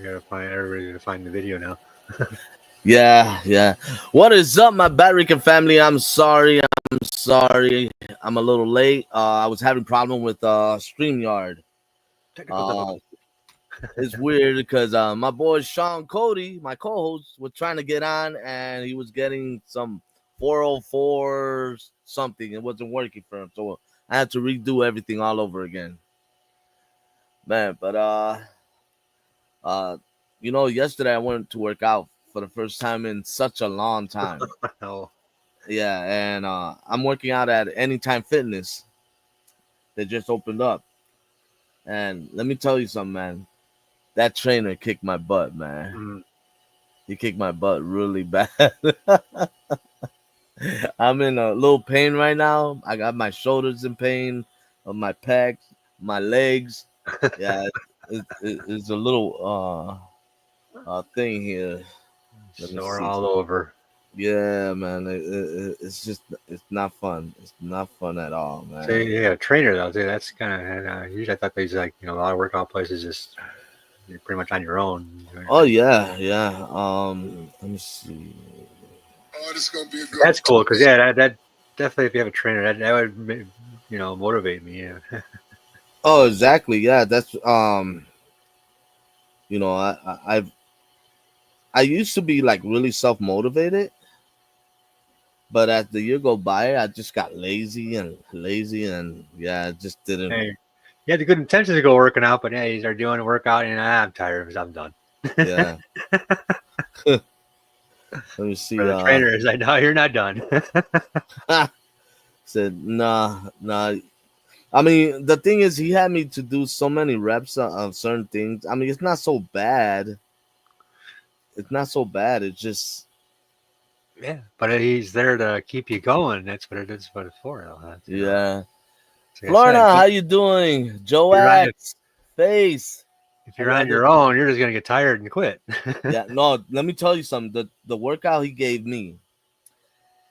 gotta find everybody to find the video now. Yeah. What is up, my Batrican family? I'm sorry. I'm a little late. I was having problem with StreamYard. Technical Uh, difficulty. it's weird because my boy Sean Cody, my co-host, was trying to get on, and he was getting some 404 something. It wasn't working for him, so I had to redo everything all over again, man. But uh, yesterday I went to work out for the first time in such a long time. Oh, Yeah, and I'm working out at Anytime Fitness. They just opened up, and let me tell you something, man. That trainer kicked my butt, man. mm, He kicked my butt really bad. I'm in a little pain right now. I got my shoulders in pain, my pecs, my legs. Yeah, it's a little thing here. Let me sore see. all over. Yeah, man. It's just it's not fun. It's not fun at all, So man. yeah, a trainer though. Too, that's kind of usually I thought these like a lot of workout places just you're pretty much on your own. Oh yeah. Let me see. Oh, this is gonna be a good That's cool because yeah, that definitely if you have a trainer that would motivate me. Yeah. Oh, exactly. Yeah, that's I used to be like really self motivated, but as the year go by, I just got lazy and yeah, I just didn't. Hey, you had the good intentions to go working out, but yeah, you start doing a workout and I'm tired because I'm done. Yeah. Let me For see. the trainer is like, no, you're not done. Said nah. I mean, the thing is, he had me to do so many reps of certain things. I mean, it's not so bad. It's not so bad. It's just Yeah, but he's there to keep you going. That's what it is. What it's for. yeah. Like I Florina, said, how you doing? you're on, Joax, Face. if How you're y'all on doing? your own, you're just gonna get tired and quit. Yeah, no, let me tell you something. The workout he gave me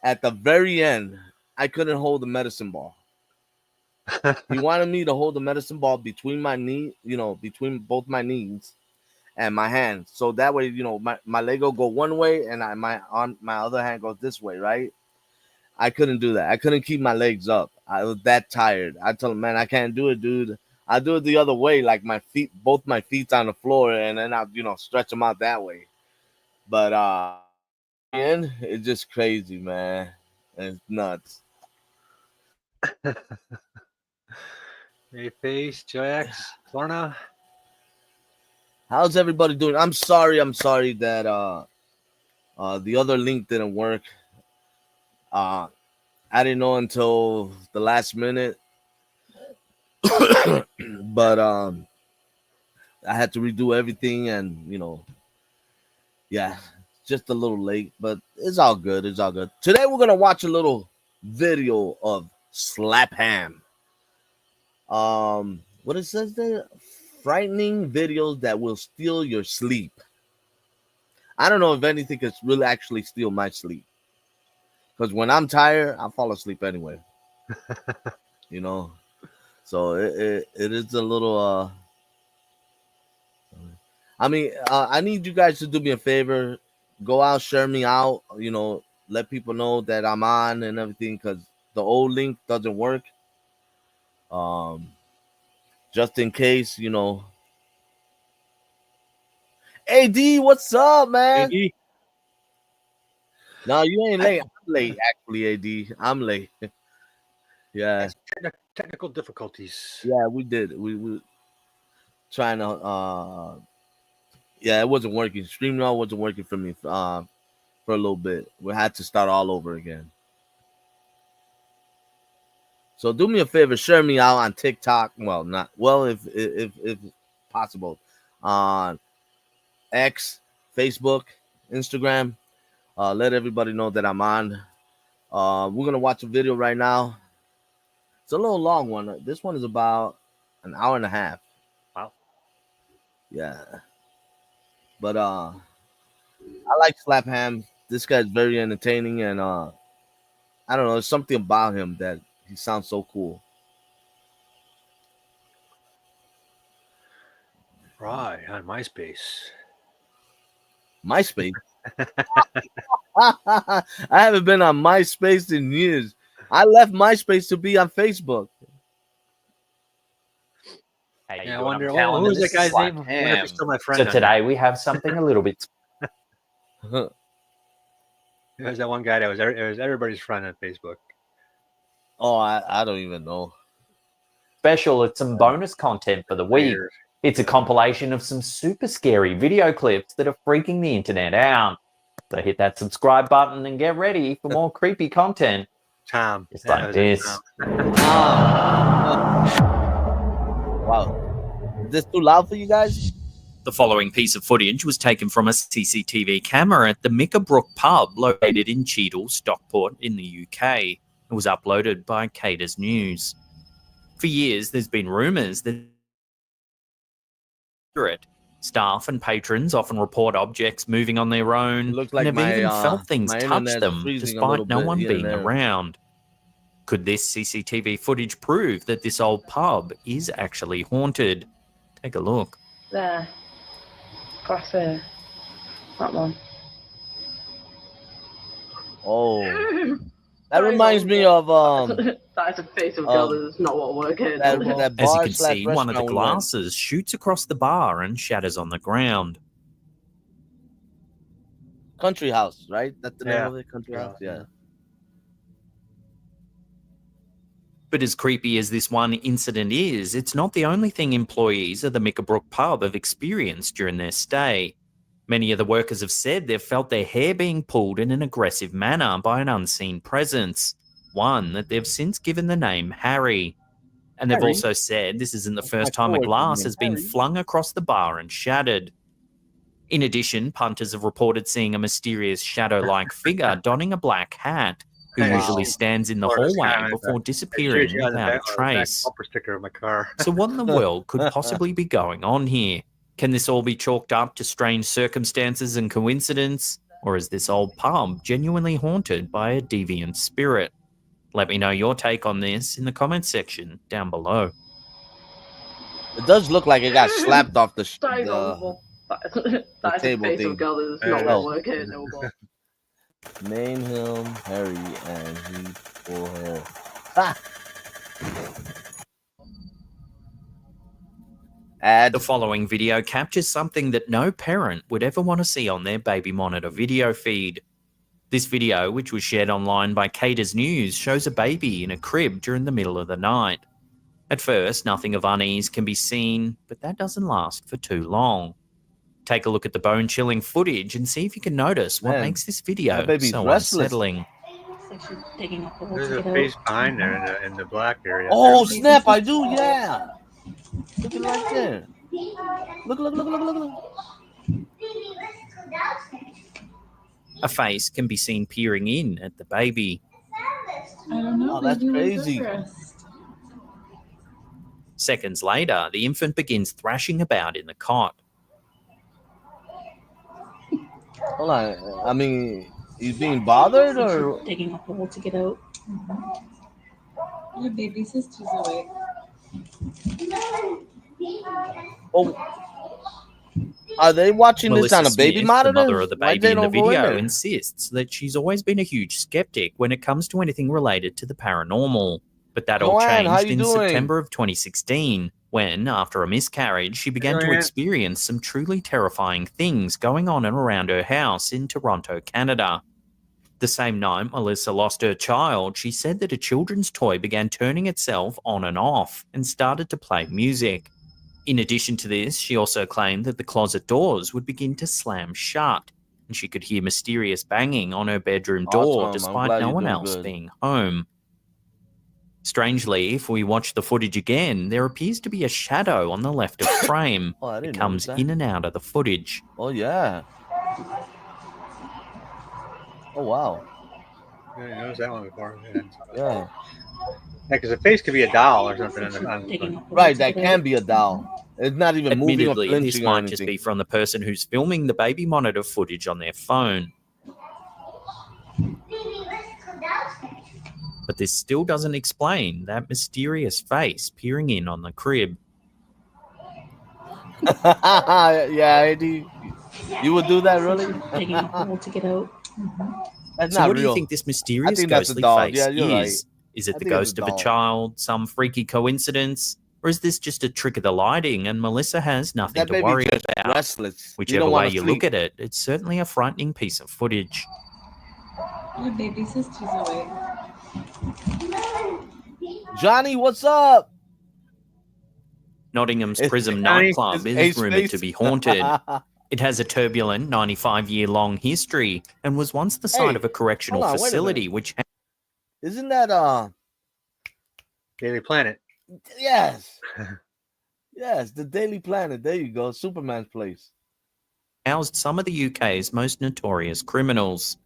at the very end, I couldn't hold the medicine ball. He wanted me to hold the medicine ball between my knee, between both my knees and my hands. So that way, my leg will go one way and my other hand goes this way, right? I couldn't do that. I couldn't keep my legs up. I was that tired. I told him, man, I can't do it, dude. I do it the other way, like both my feet on the floor, and then I, stretch them out that way. But man, it's just crazy, man. It's nuts. Hey, Face, Jax, Lorna. How's everybody doing? I'm sorry that the other link didn't work. Uh I didn't know until the last minute. But I had to redo everything and yeah, just a little late, but it's all good. It's all good. Today we're gonna watch a little video of Slap Ham. What it says there? Frightening videos that will steal your sleep. I don't know if anything could really actually steal my sleep. Because when I'm tired, I fall asleep anyway. You know. So it is a little I mean, I need you guys to do me a favor. Go out, share me out, let people know that I'm on and everything because the old link doesn't work. Um just in case, AD, what's up, man? Iggy. No, you ain't late. I'm late, actually, AD. I'm late. Yeah. That's technical difficulties. Yeah, we did. We trying to yeah, it wasn't working. StreamYard wasn't working for me for a little bit. We had to start all over again. So do me a favor, share me out on TikTok. Well, not well if possible, on X, Facebook, Instagram. Let everybody know that I'm on. We're gonna watch a video right now. It's a little long one. This one is about an hour and a half. Wow. Yeah, but I like Slap Ham. This guy's very entertaining, and I don't know. There's something about him that he sounds so cool. Right on MySpace. MySpace. I haven't been on MySpace in years. I left MySpace to be on Facebook. How you Yeah, I doing? wonder I'm who Calendar. was that This is guy's Slack name? I wonder if Ham. he's still my So friend. on today we have something a little bit there. There's that one guy that was everybody's friend on Facebook. Oh, I don't even know. special. It's some bonus content for the week. Weird. It's a compilation of some super scary video clips that are freaking the internet out. So hit that subscribe button and get ready for more creepy content. Tom. Just Yeah, like was it this. Wow. Is this too loud for you guys? The following piece of footage was taken from a CCTV camera at the Mickerbrook pub located in Cheadle, Stockport in the UK. It was uploaded by Caters News. For years, there's been rumours that staff and patrons often report objects moving on their own, It looks like and have even my, felt things my touch internet's them freezing a little despite no bit one here being and there. around. Could this CCTV footage prove that this old pub is actually haunted? Take a look. There. Across there. That one. Oh, that reminds me of That is a face of girl that's not what we're getting. that As you bar can slash see, one of the restaurant we went. glasses shoots across the bar and shatters on the ground. Country House, right? That's the name Yeah. of it. Country House. Yeah. But as creepy as this one incident is, it's not the only thing employees of the Mickerbrook pub have experienced during their stay. Many of the workers have said they've felt their hair being pulled in an aggressive manner by an unseen presence, one that they've since given the name Harry. And they've Harry? also said this isn't the That's first my time a coworker's glass name, has been Harry. flung across the bar and shattered. In addition, punters have reported seeing a mysterious shadow-like figure donning a black hat, who Wow. usually stands in the Or it's hallway kinda like before I disappearing showed you on the without a back trace. bumper sticker of my car. So what in the world could possibly be going on here? Can this all be chalked up to strange circumstances and coincidence? Or is this old pub genuinely haunted by a deviant spirit? Let me know your take on this in the comments section down below. It does look like it got slapped off the That is awful. That is a table face thing. of girl that's Yeah. not what we're getting over. Name him Harry and he for her. Ah! Ad. The following video captures something that no parent would ever want to see on their baby monitor video feed. This video, which was shared online by Caters News, shows a baby in a crib during the middle of the night. At first, nothing of unease can be seen, but that doesn't last for too long. Take a look at the bone-chilling footage and see if you can notice what Man, makes this video that baby's so restless. unsettling. There's a face behind there in the black area. Oh snap! I do, yeah. Look at it right there. Look! A face can be seen peering in at the baby. I don't know. Oh, that's crazy. Seconds later, the infant begins thrashing about in the cot. Hold on. I mean, he's being bothered, or Digging a hole to get out. Your baby sister's awake. oh, are they watching this Melissa on a baby Smith, monitor? the mother of the Why baby they in the don't go in video, there? insists that she's always been a huge skeptic when it comes to anything related to the paranormal. But that all Joanne, how changed you in doing? September of 2016, when, after a miscarriage, she began to Joanne. experience some truly terrifying things going on and around her house in Toronto, Canada. The same night Melissa lost her child, she said that a children's toy began turning itself on and off and started to play music. In addition to this, she also claimed that the closet doors would begin to slam shut, and she could hear mysterious banging on her bedroom door Awesome. I'm despite glad no you're one doing else good. being home. Strangely, if we watch the footage again, there appears to be a shadow on the left of frame. Oh, I It didn't comes notice that. in and out of the footage. Oh yeah. Oh wow. I didn't notice that one before. Yeah, Yeah. because the face could be a doll or something. Right. That can be a doll. It's not even moving or Admittedly, this flinching or might just anything. be from the person who's filming the baby monitor footage on their phone. But this still doesn't explain that mysterious face peering in on the crib. Yeah, Eddie. You would do that, really? Digging a hole to get out. That's So not what do real. you think this mysterious think that's a ghostly dog. face Yeah, you're right. is? Is it I the think it's ghost a of a dog. child, some freaky coincidence, or is this just a trick of the lighting and Melissa has nothing That to baby worry just about? restless. You Whichever don't way wanna you sleep. look at it, it's certainly a frightening piece of footage. Your baby sister's awake. Johnny, what's up? Nottingham's It's Prism Johnny. nightclub It's is Ace rumoured Face. to be haunted. It has a turbulent 95-year-long history and was once the site Hey, of a correctional hold on, wait a facility, which Isn't that Daily Planet. yes. Yes, the Daily Planet. There you go. Superman's place. housed some of the UK's most notorious criminals.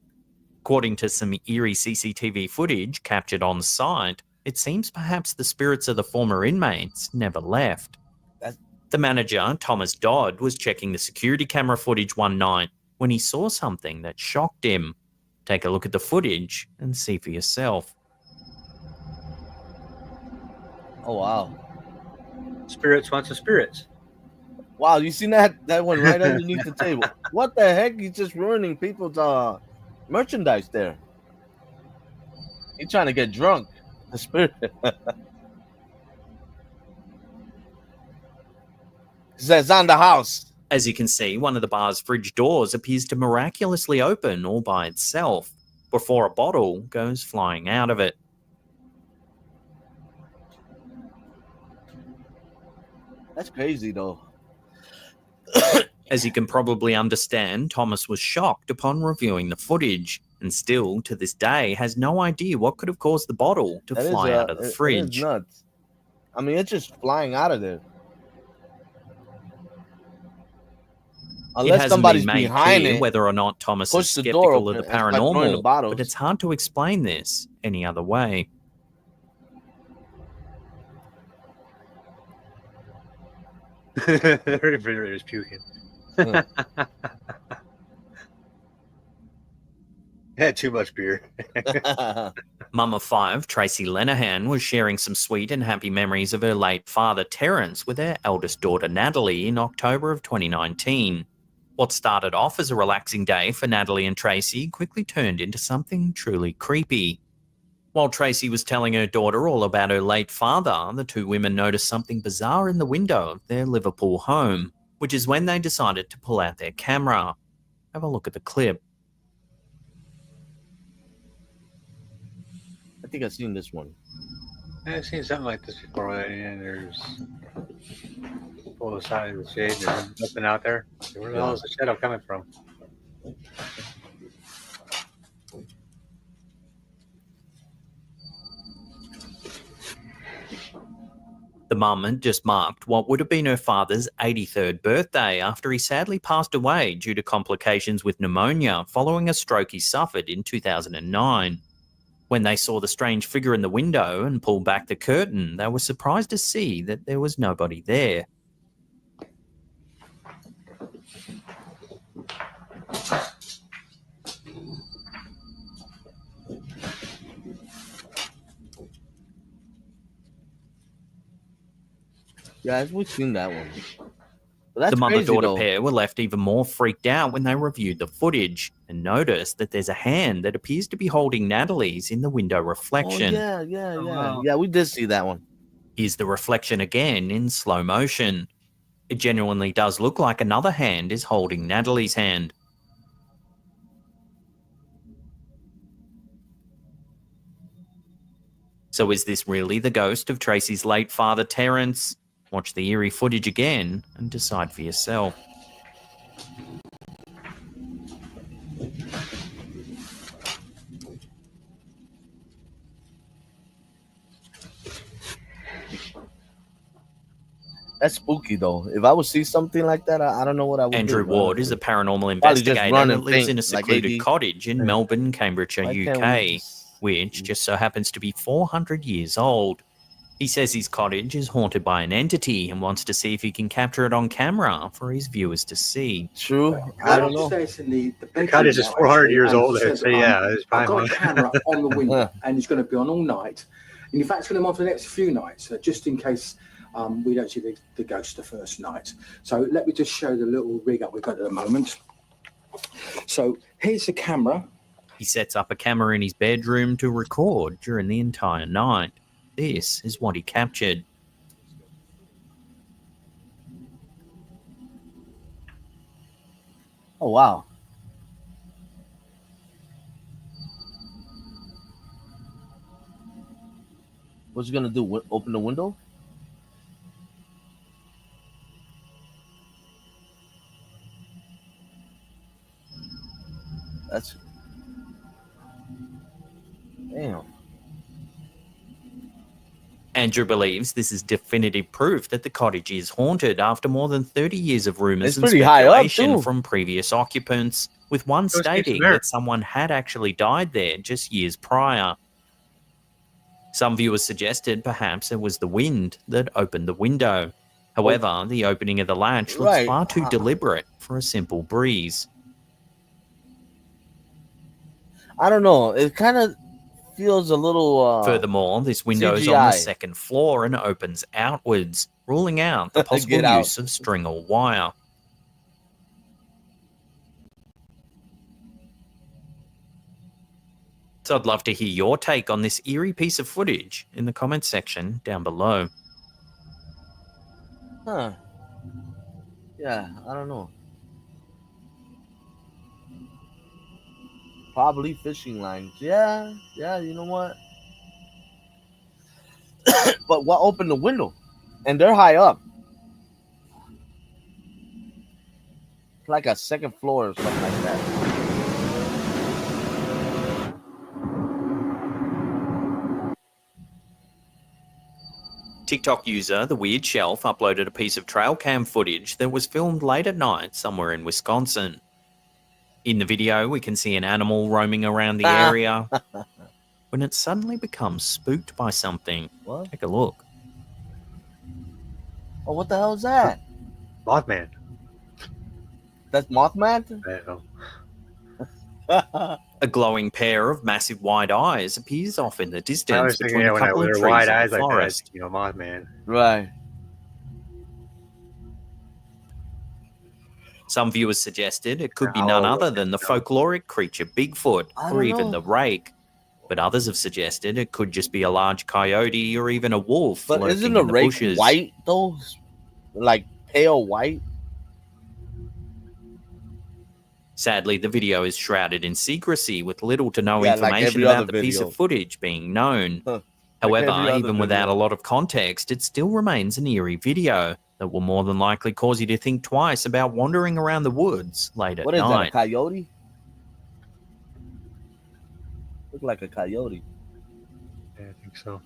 According to some eerie CCTV footage captured on site, it seems perhaps the spirits of the former inmates never left. The manager, Thomas Dodd, was checking the security camera footage one night when he saw something that shocked him. Take a look at the footage and see for yourself. Oh wow. Spirits wants some spirits. Wow, you seen that? That one right underneath the table. What the heck? He's just ruining people's merchandise there. He's trying to get drunk. The spirit. Says on the house. As you can see, one of the bar's fridge doors appears to miraculously open all by itself before a bottle goes flying out of it. That's crazy though. As you can probably understand, Thomas was shocked upon reviewing the footage and still, to this day, has no idea what could have caused the bottle to That is, fly out of the it is fridge. nuts. I mean, it's just flying out of there. It Unless hasn't somebody's been made behind clear it. whether or not Thomas is push the door skeptical of open the and start throwing the paranormal, bottles. but it's hard to explain this any other way. The refrigerator's puking. Had too much beer. Mum of five, Tracy Lenahan, was sharing some sweet and happy memories of her late father, Terence, with her eldest daughter, Natalie, in October of 2019. What started off as a relaxing day for Natalie and Tracy quickly turned into something truly creepy. While Tracy was telling her daughter all about her late father, the two women noticed something bizarre in the window of their Liverpool home, which is when they decided to pull out their camera. Have a look at the clip. I think I've seen this one. I've seen something like this before. And there's pull the side of the shade. There's nothing out there. Where the hell is the shadow coming from? The mum had just marked what would have been her father's 83rd birthday after he sadly passed away due to complications with pneumonia following a stroke he suffered in 2009. When they saw the strange figure in the window and pulled back the curtain, they were surprised to see that there was nobody there. Yeah, we've seen that one. But that's The crazy, mother-daughter though. pair were left even more freaked out when they reviewed the footage and noticed that there's a hand that appears to be holding Natalie's in the window reflection. Oh, yeah. wow. Yeah, we did see that one. Here's the reflection again in slow motion. It genuinely does look like another hand is holding Natalie's hand. So is this really the ghost of Tracy's late father, Terence? Watch the eerie footage again and decide for yourself. That's spooky, though. If I would see something like that, I don't know what I would Andrew do. Ward is a paranormal Probably just investigator run that and lives faint in a like secluded AD. cottage in Melbourne, Cambridgeshire, Why can't we UK, just- which just so happens to be 400 years old. He says his cottage is haunted by an entity and wants to see if he can capture it on camera for his viewers to see. True. I don't know. The cottage is 400 years old. So yeah, it's I've got a fine. camera on the window and it's going to be on all night. And in fact, it's going to be on for the next few nights, just in case we don't see the ghost the first night. So let me just show the little rig up we've got at the moment. So here's the camera. He sets up a camera in his bedroom to record during the entire night. This is what he captured. Oh, wow. What's he gonna do? Open the window? That's... Damn. Andrew believes this is definitive proof that the cottage is haunted after more than 30 years of rumors It's and pretty high up, speculation too. from previous occupants, with one Ghost keeps stating there. that someone had actually died there just years prior. Some viewers suggested perhaps it was the wind that opened the window. However, the opening of the latch looks Right. far too deliberate for a simple breeze. I don't know. It kind of feels a little... Furthermore, this window is on CGI. the second floor and opens outwards, ruling out the Get possible out. use of string or wire. So I'd love to hear your take on this eerie piece of footage in the comments section down below. Huh. Yeah, I don't know. Probably fishing lines. Yeah, you know what? But what opened the window? And they're high up. Like a second floor or something like that. TikTok user The Weird Shelf uploaded a piece of trail cam footage that was filmed late at night somewhere in Wisconsin. In the video, we can see an animal roaming around the area when it suddenly becomes spooked by something. What? Take a look. Oh, what the hell is that? Mothman. That's Mothman? I don't know. A glowing pair of massive wide eyes appears off in the I distance was thinking, between yeah, a when couple of they're trees wide in eyes the like that, forest. you know, Mothman. Right. Some viewers suggested it could be Owl none or other than the something, no? folkloric creature Bigfoot, I or don't even know. the rake. But others have suggested it could just be a large coyote or even a wolf But lurking isn't in the the rake bushes. white, though? Like pale white? Sadly, the video is shrouded in secrecy with little to no Yeah, like information every about other the piece video. of footage being known. Huh. However, every other even without a video. lot of context, it still remains an eerie video that will more than likely cause you to think twice about wandering around the woods late at What is that, a night. coyote? Look like a coyote. Yeah, I think so.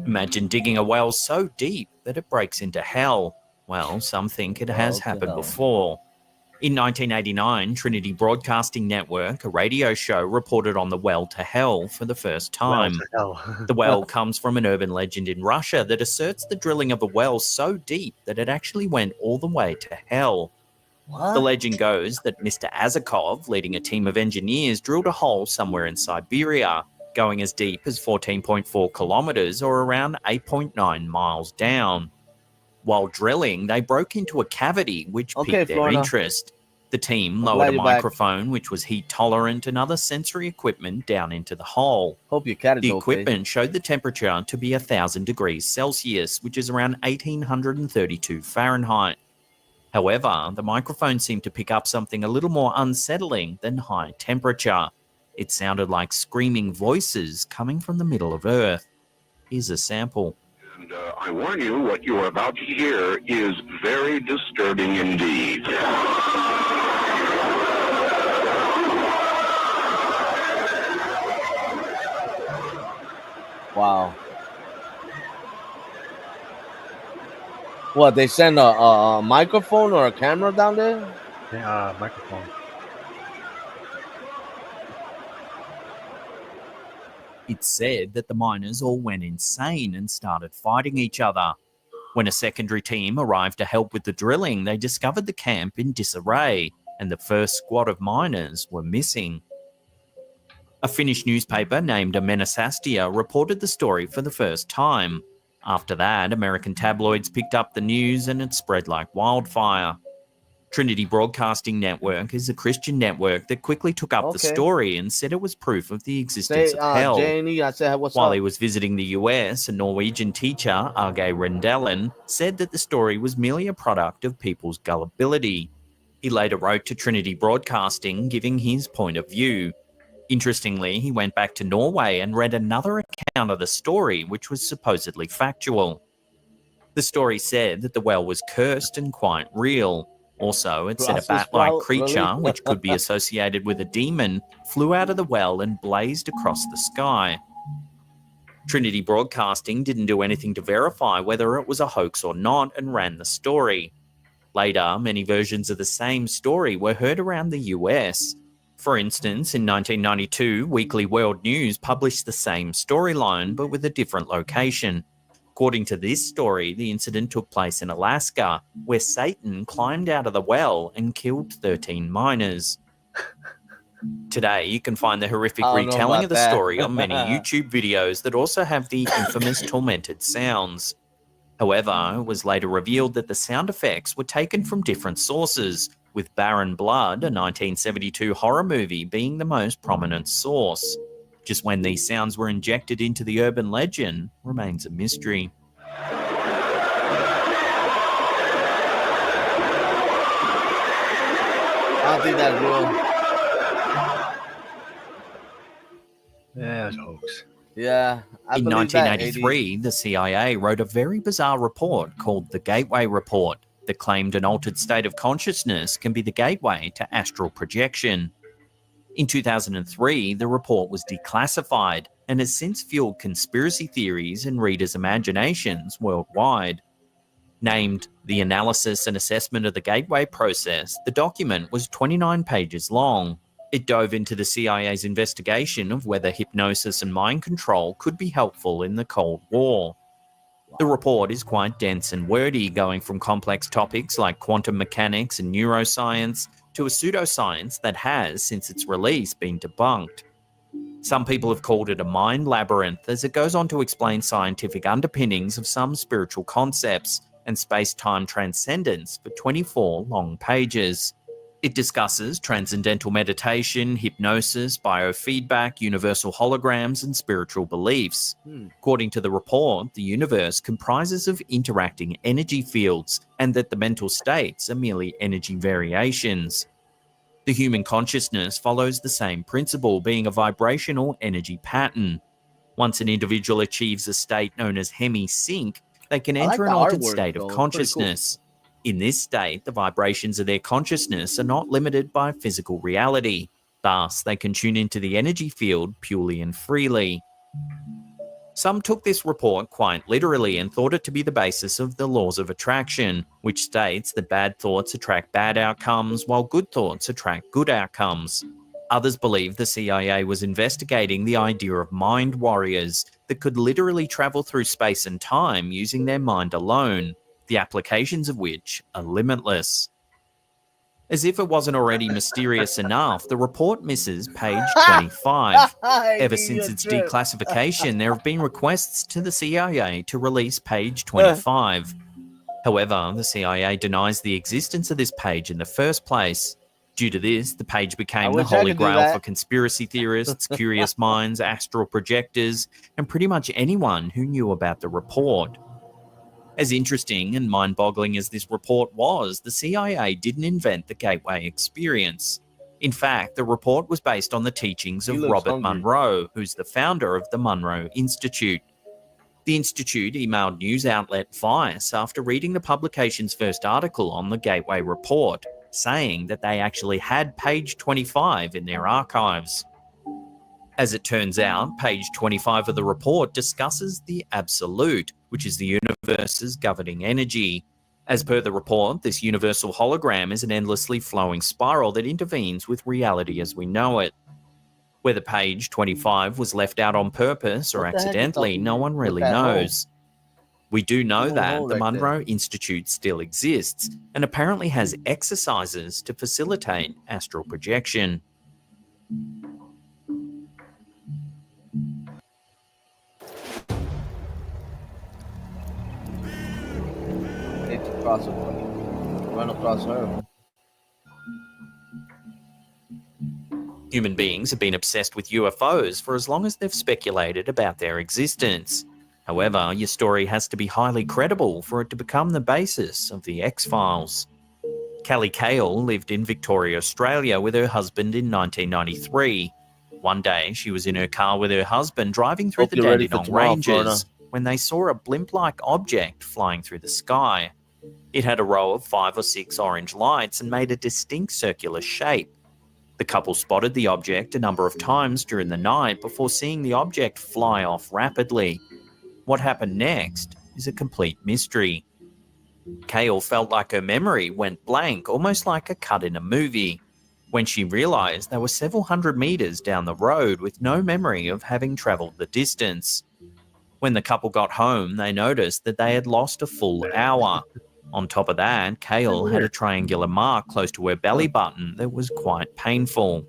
Imagine digging a well so deep that it breaks into hell. Well, some think it has to happened hell. before. In 1989, Trinity Broadcasting Network, a radio show, reported on the well to hell for the first time. Well, to hell. The well comes from an urban legend in Russia that asserts the drilling of a well so deep that it actually went all the way to hell. What? The legend goes that Mr. Azakov, leading a team of engineers, drilled a hole somewhere in Siberia, going as deep as 14.4 kilometers or around 8.9 miles down. While drilling, they broke into a cavity which Okay, piqued their Florida. interest. The team I'm lowered glad a you're back. microphone which was heat tolerant and other sensory equipment down into the hole. Hope your cat is The okay. equipment showed the temperature to be 1,000 degrees Celsius, which is around 1,832 Fahrenheit. However, the microphone seemed to pick up something a little more unsettling than high temperature. It sounded like screaming voices coming from the middle of Earth. Here's a sample. And I warn you, what you are about to hear is very disturbing indeed. Wow. What, they send a microphone or a camera down there? Yeah, microphone. It's said that the miners all went insane and started fighting each other. When a secondary team arrived to help with the drilling, they discovered the camp in disarray, and the first squad of miners were missing. A Finnish newspaper named Amenasastia reported the story for the first time. After that, American tabloids picked up the news and it spread like wildfire. Trinity Broadcasting Network is a Christian network that quickly took up the Okay. story and said it was proof of the existence Say, of hell. Janie, I said, what's While up? he was visiting the US, a Norwegian teacher, Arge Rendellen, said that the story was merely a product of people's gullibility. He later wrote to Trinity Broadcasting, giving his point of view. Interestingly, he went back to Norway and read another account of the story, which was supposedly factual. The story said that the well was cursed and quite real. Also, it said a Brussels bat-like sprout, creature, really? which could be associated with a demon, flew out of the well and blazed across the sky. Trinity Broadcasting didn't do anything to verify whether it was a hoax or not and ran the story. Later, many versions of the same story were heard around the US. For instance, in 1992, Weekly World News published the same storyline but with a different location. According to this story, the incident took place in Alaska, where Satan climbed out of the well and killed 13 miners. Today, you can find the horrific I don't know retelling about of the that. story on many YouTube videos that also have the infamous tormented sounds. However, it was later revealed that the sound effects were taken from different sources, with Barren Blood, a 1972 horror movie, being the most prominent source. Just when these sounds were injected into the urban legend remains a mystery. I don't think that's real. Yeah, it's a hoax. Yeah, I In believe that, 1983, the CIA wrote a very bizarre report called the Gateway Report that claimed an altered state of consciousness can be the gateway to astral projection. In 2003, the report was declassified and has since fueled conspiracy theories and readers' imaginations worldwide. Named The Analysis and Assessment of the Gateway Process, the document was 29 pages long. It dove into the CIA's investigation of whether hypnosis and mind control could be helpful in the Cold War. The report is quite dense and wordy, going from complex topics like quantum mechanics and neuroscience to a pseudoscience that has, since its release, been debunked. Some people have called it a mind labyrinth, as it goes on to explain scientific underpinnings of some spiritual concepts and space-time transcendence for 24 long pages. It discusses transcendental meditation, hypnosis, biofeedback, universal holograms, and spiritual beliefs. According to the report, the universe comprises of interacting energy fields, and that the mental states are merely energy variations. The human consciousness follows the same principle, being a vibrational energy pattern. Once an individual achieves a state known as hemi-sync, they can I like enter an the altered artwork, state though. of It's pretty cool. consciousness. In this state, the vibrations of their consciousness are not limited by physical reality. Thus, they can tune into the energy field purely and freely. Some took this report quite literally and thought it to be the basis of the laws of attraction, which states that bad thoughts attract bad outcomes while good thoughts attract good outcomes. Others believe the CIA was investigating the idea of mind warriors that could literally travel through space and time using their mind alone, the applications of which are limitless. As if it wasn't already mysterious enough, the report misses page 25. Ever since its declassification, there have been requests to the CIA to release page 25. However, the CIA denies the existence of this page in the first place. Due to this, the page became the wish I holy could do grail that. for conspiracy theorists, curious minds, astral projectors, and pretty much anyone who knew about the report. As interesting and mind-boggling as this report was, the CIA didn't invent the Gateway experience. In fact, the report was based on the teachings He of looks Robert hungry. Monroe, who's the founder of the Monroe Institute. The Institute emailed news outlet Vice after reading the publication's first article on the Gateway report, saying that they actually had page 25 in their archives. As it turns out, page 25 of the report discusses the absolute, which is the universe's governing energy. As per the report, this universal hologram is an endlessly flowing spiral that intervenes with reality as we know it. Whether page 25 was left out on purpose or What the heck is accidentally, up no one with really that hole? knows. We do know Little that hole the right there. Monroe Institute still exists and apparently has exercises to facilitate astral projection. across her. Run across her. Human beings have been obsessed with UFOs for as long as they've speculated about their existence. However, your story has to be highly credible for it to become the basis of the X-Files. Callie Cale lived in Victoria, Australia with her husband in 1993. One day, she was in her car with her husband driving through Hope the you're ready for Dandenong tomorrow, Ranges Florida. when they saw a blimp-like object flying through the sky. It had a row of 5 or 6 orange lights and made a distinct circular shape. The couple spotted the object a number of times during the night before seeing the object fly off rapidly. What happened next is a complete mystery. Cale felt like her memory went blank, almost like a cut in a movie, when she realised they were several hundred metres down the road with no memory of having travelled the distance. When the couple got home, they noticed that they had lost a full hour. On top of that, Cale had a triangular mark close to her belly button that was quite painful.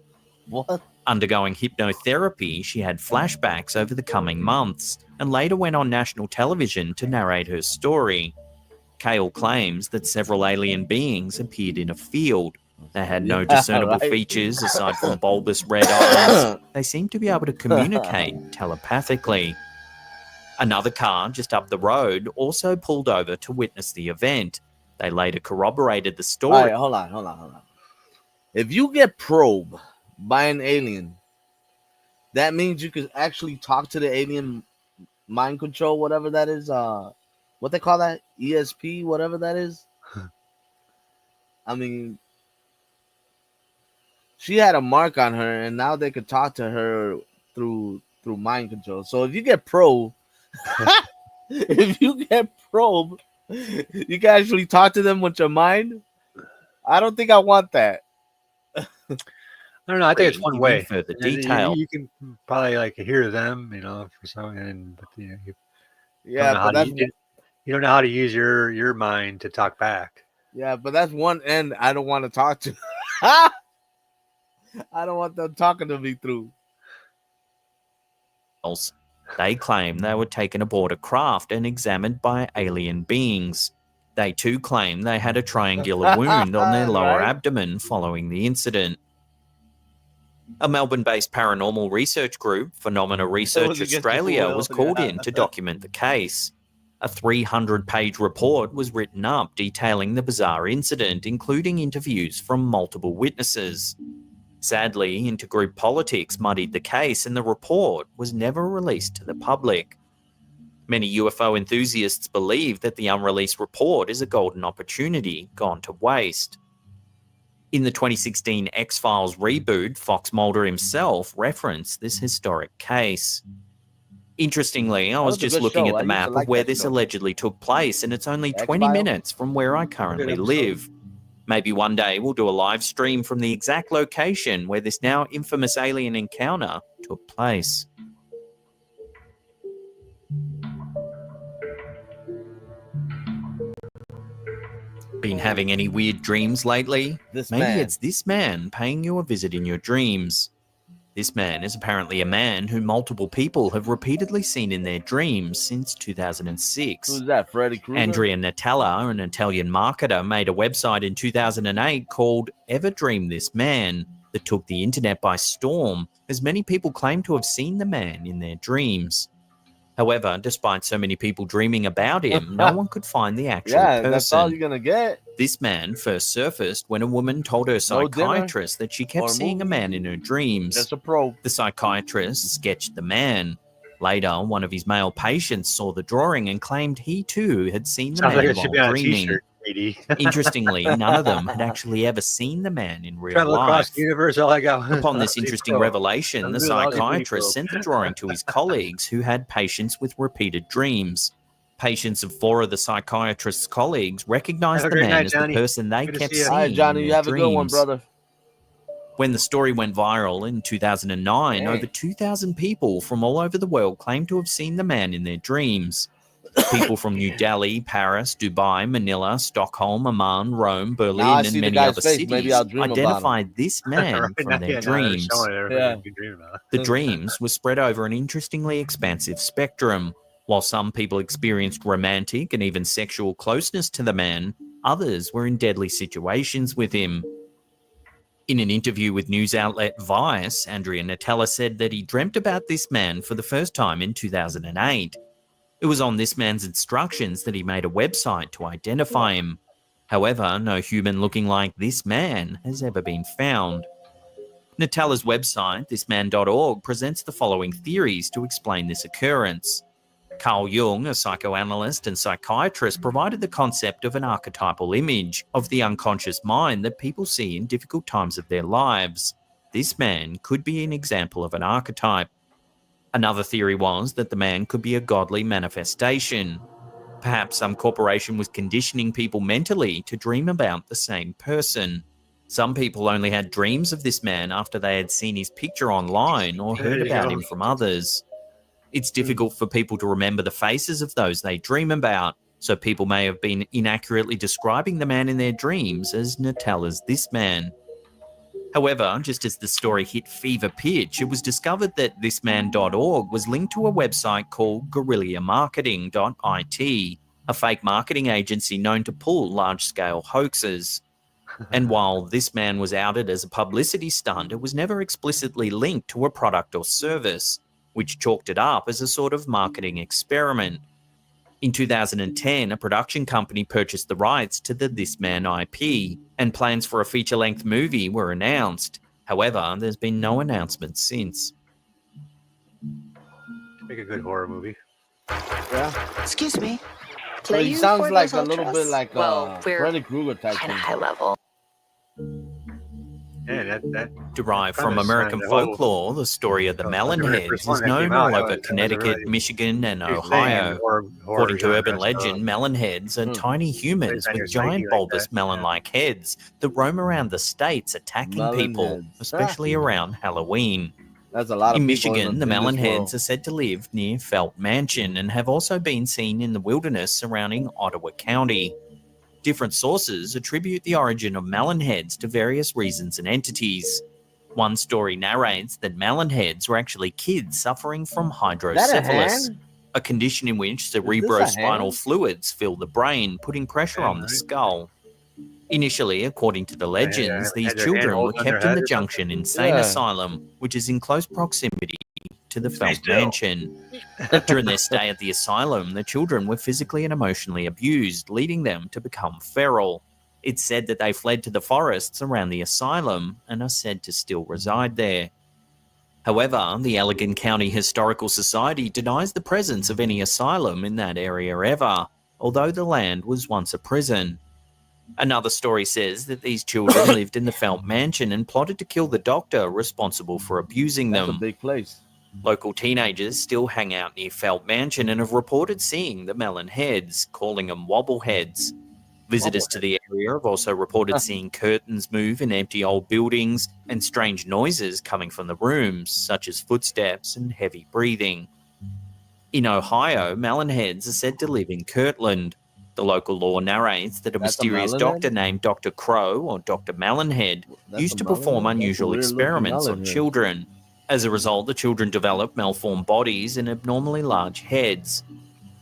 What? Undergoing hypnotherapy, she had flashbacks over the coming months and later went on national television to narrate her story. Cale claims that several alien beings appeared in a field. They had no Yeah, discernible right. features aside from bulbous red eyes. They seemed to be able to communicate telepathically. Another car just up the road also pulled over to witness the event. They later corroborated the All story. right, hold on. If you get probed by an alien, that means you could actually talk to the alien mind control, whatever that is. What they call that? ESP, whatever that is. I mean, she had a mark on her, and now they could talk to her through mind control. So if you get probed, if you get probed, you can actually talk to them with your mind. I don't think I want that. I don't know. I think it's one Giving way. further And detail. You can probably like hear them, for some, and but you Yeah, don't know but how that's to, you don't know how to use your mind to talk back. one end I don't want to talk to. I don't want them talking to me through. They claim they were taken aboard a craft and examined by alien beings. They too claim they had a triangular wound on their lower Right. abdomen following the incident. A Melbourne-based paranormal research group, Phenomena Research against the Australia, foil, was called yeah. in to document the case. A 300-page report was written up detailing the bizarre incident, including interviews from multiple witnesses. Sadly, intergroup politics muddied the case and the report was never released to the public. Many UFO enthusiasts believe that the unreleased report is a golden opportunity gone to waste. In the 2016 X-Files reboot, Fox Mulder himself referenced this historic case. Interestingly, I was was a just good looking show. at I the used to map of like where that this show. allegedly took place, and it's only 20 X-Files? minutes from where I currently episode. live. Maybe one day we'll do a live stream from the exact location where this now infamous alien encounter took place. Been having any weird dreams lately? This Maybe man. it's this man paying you a visit in your dreams. This man is apparently a man who multiple people have repeatedly seen in their dreams since 2006. Who's that? Freddy Krueger? Andrea Natella, an Italian marketer, made a website in 2008 called Ever Dream This Man that took the internet by storm, as many people claim to have seen the man in their dreams. However, despite so many people dreaming about him, no one could find the actual Yeah, person. that's all you're gonna get. This man first surfaced when a woman told her No dinner psychiatrist that she kept or seeing a movie. man in her dreams. Just a probe. The psychiatrist sketched the man. Later, one of his male patients saw the drawing and claimed he too had seen the Sounds like man it should be while on a dreaming. t-shirt, lady. Interestingly, none of them had actually ever seen the man in real Travel life. across the universe, all I got. was Upon this a interesting pro. revelation, the I'm doing all the psychiatrist people. sent the drawing to his colleagues who had patients with repeated dreams. Patients of 4 of the psychiatrist's colleagues recognized Have a the great man night, as Johnny. the person they Good to kept see you. seeing All right, Johnny, in you their have a good one, dreams. brother. When the story went viral in 2009, Dang. over 2,000 people from all over the world claimed to have seen the man in their dreams. People from New Delhi, Paris, Dubai, Manila, Stockholm, Amman, Rome, Berlin, Now I and see the many guy's other face. cities Maybe I'll dream about him. identified this man Right from now, their yeah, now they're dreams. showing everybody Yeah. what you dream about. The dreams were spread over an interestingly expansive spectrum. While some people experienced romantic and even sexual closeness to the man, others were in deadly situations with him. In an interview with news outlet Vice, Andrea Nutella said that he dreamt about this man for the first time in 2008. It was on this man's instructions that he made a website to identify him. However, no human looking like this man has ever been found. Nutella's website, thisman.org, presents the following theories to explain this occurrence. Carl Jung, a psychoanalyst and psychiatrist, provided the concept of an archetypal image of the unconscious mind that people see in difficult times of their lives. This man could be an example of an archetype. Another theory was that the man could be a godly manifestation. Perhaps some corporation was conditioning people mentally to dream about the same person. Some people only had dreams of this man after they had seen his picture online or heard about him from others. It's difficult for people to remember the faces of those they dream about, so people may have been inaccurately describing the man in their dreams as Nutella's this man. However, just as the story hit fever pitch, it was discovered that thisman.org was linked to a website called guerrillamarketing.it, a fake marketing agency known to pull large-scale hoaxes. And while this man was outed as a publicity stunt, it was never explicitly linked to a product or service, which chalked it up as a sort of marketing experiment. In 2010, a production company purchased the rights to the This Man IP, and plans for a feature-length movie were announced. However, there's been no announcement since. Make a good horror movie. Yeah. Excuse me. So Play he you sounds for like those a little ultras? bit like Well, we're Freddy Krueger type kind thing. of high level. Yeah, that Derived from premise American and the whole- folklore, the story of the the very Melonheads first is one that known came out, all that over was Connecticut, really Michigan, and huge thing in Ohio. horror According to genre, urban so legend, melonheads are Hmm. tiny humans They with make giant like bulbous that, melon-like heads that roam around the states attacking people, Melonheads. especially around Halloween. That's a lot of In people Michigan, the in this melonheads world. are said to live near Felt Mansion and have also been seen in the wilderness surrounding Ottawa County. Different sources attribute the origin of melonheads to various reasons and entities. One story narrates that melonheads were actually kids suffering from Is that a hydrocephalus, hand? a condition in which this a cerebrospinal hand? fluids fill the brain, putting pressure on the right? skull. Initially, according to the legends, these had their hand children were holding on their kept in head the or something? Junction Insane Yeah. Asylum, which is in close proximity to the Stay Felt still. Mansion. During their stay at the asylum, the children were physically and emotionally abused, leading them to become feral. It's said that they fled to the forests around the asylum and are said to still reside there. However, the Allegan County Historical Society denies the presence of any asylum in that area ever, although the land was once a prison. Another story says that these children lived in the Felt Mansion and plotted to kill the doctor responsible for abusing That's a them. big place. Local teenagers still hang out near Felt Mansion and have reported seeing the melon heads, calling them wobbleheads. Visitors to the area have also reported seeing curtains move in empty old buildings and strange noises coming from the rooms, such as footsteps and heavy breathing. In Ohio, melonheads are said to live in Kirtland. The local law narrates that a That's a mysterious melonhead? doctor named Dr. Crow or Dr. Melonhead That's used a to perform melonhead? That's a unusual weird-looking experiments on melonhead. children. As a result, the children developed malformed bodies and abnormally large heads.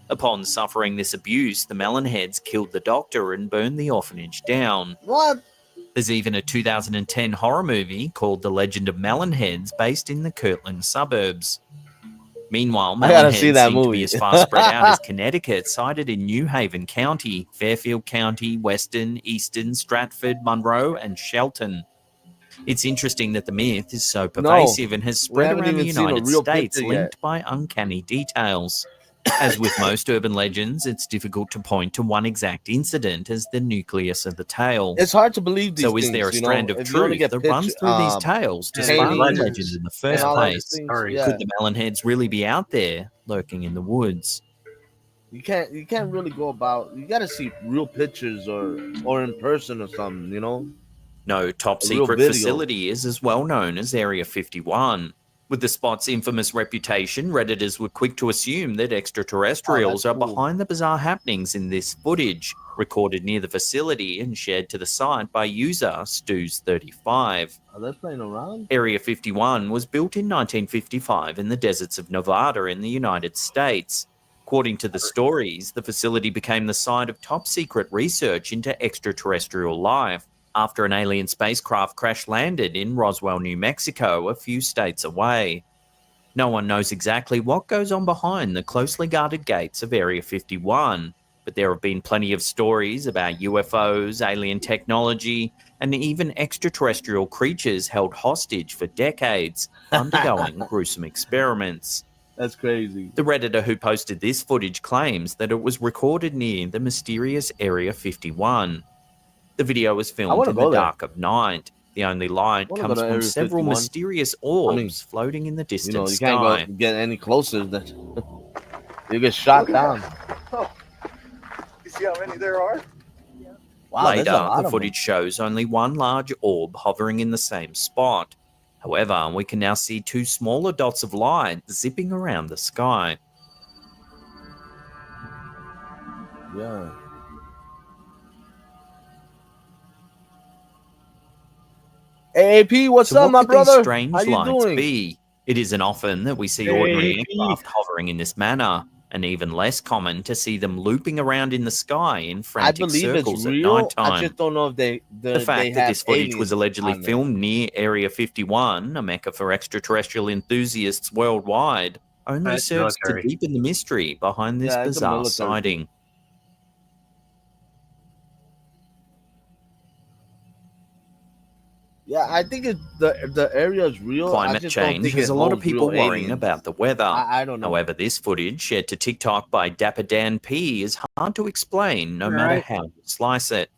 Upon suffering this abuse, the melonheads killed the doctor and burned the orphanage down. What? There's even a 2010 horror movie called The Legend of Melonheads based in the Kirtland suburbs. Meanwhile, I gotta see melonheads that seem to movie. be as far spread out as Connecticut, sited in New Haven County, Fairfield County, Weston, Easton, Stratford, Monroe, and Shelton. It's interesting that the myth is so pervasive and has spread haven't around the even seen a United real States, picture yet. linked by uncanny details. As with most urban legends, it's difficult to point to one exact incident as the nucleus of the tale. It's hard to believe these So things. is there a you know? strand of If you only truth get that runs through these tales to and spark the legends legend in the first and all these place? things, Sorry. yeah. Could the melonheads really be out there, lurking in the woods? You can't really go about. You got to see real pictures or in person or something. You know. No top A real secret video. facility is as well known as Area 51. With the spot's infamous reputation, Redditors were quick to assume that extraterrestrials Oh, are that's cool. behind the bizarre happenings in this footage, recorded near the facility and shared to the site by user Stews35. Are they playing around? Area 51 was built in 1955 in the deserts of Nevada in the United States. According to the stories, the facility became the site of top secret research into extraterrestrial life after an alien spacecraft crash landed in Roswell, New Mexico, a few states away. No one knows exactly what goes on behind the closely guarded gates of Area 51, but there have been plenty of stories about UFOs, alien technology, and even extraterrestrial creatures held hostage for decades, undergoing gruesome experiments. That's crazy. The Redditor who posted this footage claims that it was recorded near the mysterious Area 51. The video was filmed in the dark of night. The only light comes from Area several 51. mysterious orbs floating in the distant You sky. can't go get any closer than you get shot down. You see how many there are? Wow, there's Later, a lot the of footage shows only one large orb hovering in the same spot. However, we can now see two smaller dots of light zipping around the sky. them. Yeah. AAP, what's So up, what my could brother? these strange How you lights doing? be? It isn't often that we see ordinary aircraft hovering in this manner, and even less common to see them looping around in the sky in I frantic believe it's circles at real. night I time. just don't know if The they fact that have this footage was aliens allegedly on there. filmed near Area 51, a mecca for extraterrestrial enthusiasts worldwide, only That's serves military. to deepen the mystery behind this Yeah, it's a bizarre military sighting. Yeah, I think the area is real. I Climate just don't change think has it a lot of holds people real worrying aliens. about the weather. I don't know. However, this footage shared to TikTok by Dapper Dan P is hard to explain no matter Right. how you slice it.